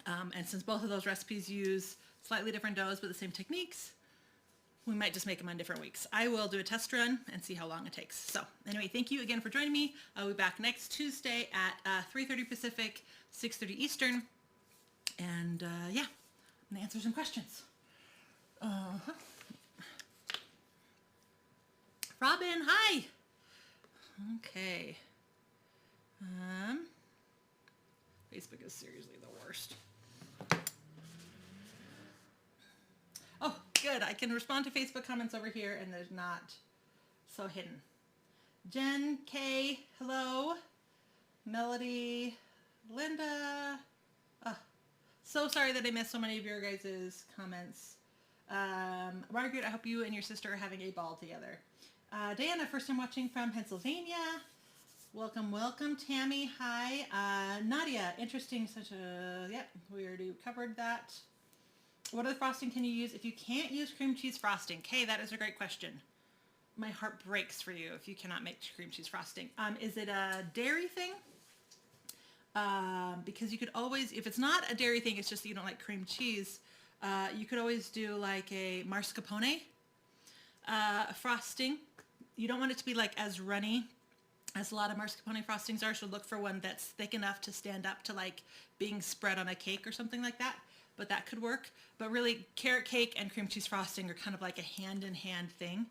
And since both of those recipes use slightly different doughs but the same techniques, we might just make them on different weeks. I will do a test run and see how long it takes. So anyway, thank you again for joining me. I'll be back next Tuesday at 3:30 Pacific, 6:30 Eastern. And yeah, I'm gonna answer some questions. Robin, hi. Okay. Facebook is seriously the worst. Oh, good. I can respond to Facebook comments over here and there's not so hidden. Jen, Kay, hello. Melody, Linda. So sorry that I missed so many of your guys' comments. Margaret, I hope you and your sister are having a ball together. Diana, first time watching from Pennsylvania. Welcome, welcome. Tammy, hi. Nadia, interesting, yep, we already covered that. What other frosting can you use if you can't use cream cheese frosting? Kay, that is a great question. My heart breaks for you if you cannot make cream cheese frosting. Is it a dairy thing? Because you could always, if it's not a dairy thing, it's just that you don't like cream cheese, you could always do like a mascarpone frosting. You don't want it to be like as runny as a lot of mascarpone frostings are, so look for one that's thick enough to stand up to like being spread on a cake or something like that. But that could work. But really, carrot cake and cream cheese frosting are kind of like a hand-in-hand thing,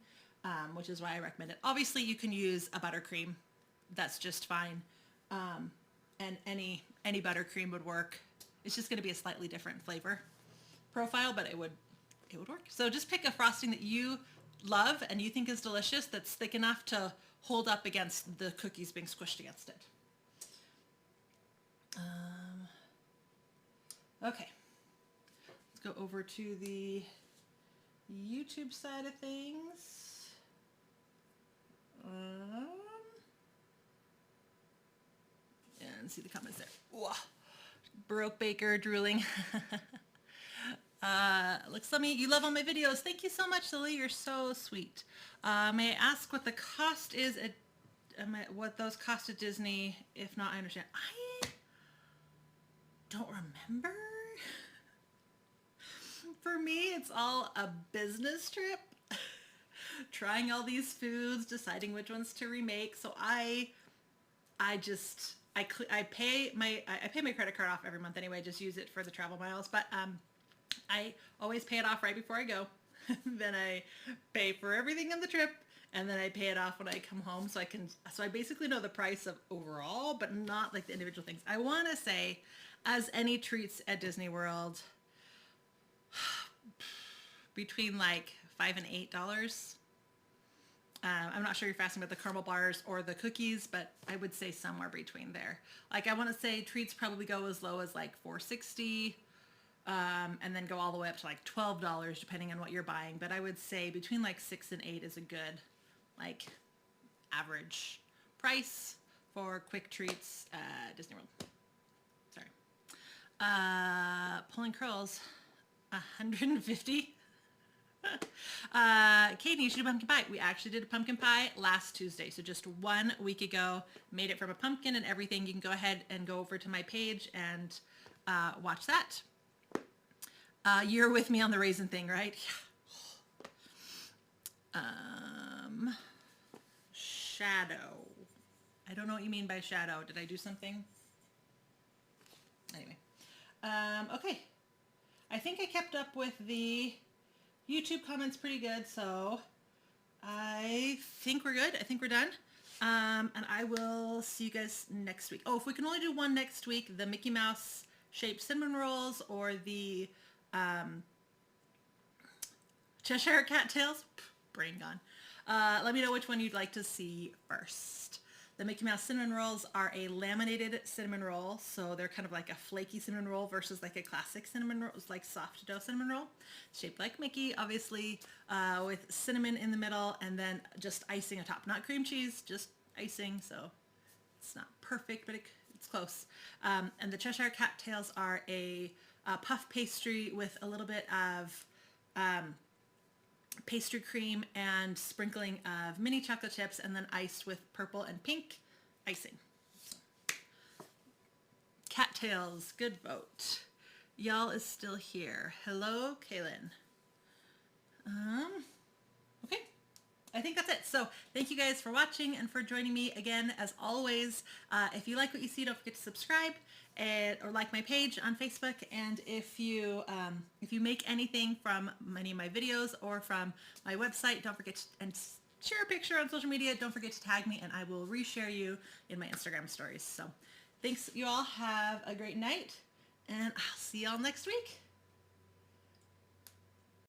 which is why I recommend it. Obviously, you can use a buttercream. That's just fine. And any buttercream would work. It's just going to be a slightly different flavor profile, but it would work. So just pick a frosting that you love and you think is delicious that's thick enough to hold up against the cookies being squished against it. Okay. Let's go over to the YouTube side of things. And see the comments there. Whoa. Baroque baker drooling. Looks like me. You love all my videos. Thank you so much, Lily. You're so sweet. May I ask what the cost is at what those cost at Disney? If not, I understand. I don't remember. For me, it's all a business trip. Trying all these foods, deciding which ones to remake. So I pay my credit card off every month anyway. Just use it for the travel miles. But I always pay it off right before I go. Then I pay for everything on the trip, and then I pay it off when I come home. So I basically know the price of overall, but not like the individual things. I want to say, as any treats at Disney World, between like $5 and $8. I'm not sure you're asking about the caramel bars or the cookies, but I would say somewhere between there. Like I want to say treats probably go as low as like $4.60, and then go all the way up to like $12 depending on what you're buying. But I would say between like $6 and $8 is a good like average price for quick treats at Disney World. Sorry. Pulling curls, 150. Katie, you should do pumpkin pie. We actually did a pumpkin pie last Tuesday, so just 1 week ago. Made it from a pumpkin and everything. You can go ahead and go over to my page and watch that. You're with me on the raisin thing, right? Shadow. I don't know what you mean by shadow. Did I do something? Anyway. Okay. I think I kept up with the YouTube comments pretty good, so I think we're good. I think we're done. And I will see you guys next week. Oh, if we can only do one next week, the Mickey Mouse shaped cinnamon rolls or the Cheshire Cat tails, brain gone. Let me know which one you'd like to see first. The Mickey Mouse cinnamon rolls are a laminated cinnamon roll, so they're kind of like a flaky cinnamon roll versus like a classic cinnamon roll, like soft dough cinnamon roll, shaped like Mickey, obviously, with cinnamon in the middle and then just icing on top. Not cream cheese, just icing, so it's not perfect, but it's close. And the Cheshire Cat tails are a puff pastry with a little bit of pastry cream and sprinkling of mini chocolate chips and then iced with purple and pink icing. Cattails, good vote. Y'all is still here. Hello, Kaylin. Okay, I think that's it. So thank you guys for watching and for joining me again, as always. If you like what you see, don't forget to subscribe or like my page on Facebook. And if you make anything from any of my videos or from my website, don't forget to share a picture on social media. Don't forget to tag me and I will reshare you in my Instagram stories. So thanks, you all. Have a great night and I'll see y'all next week.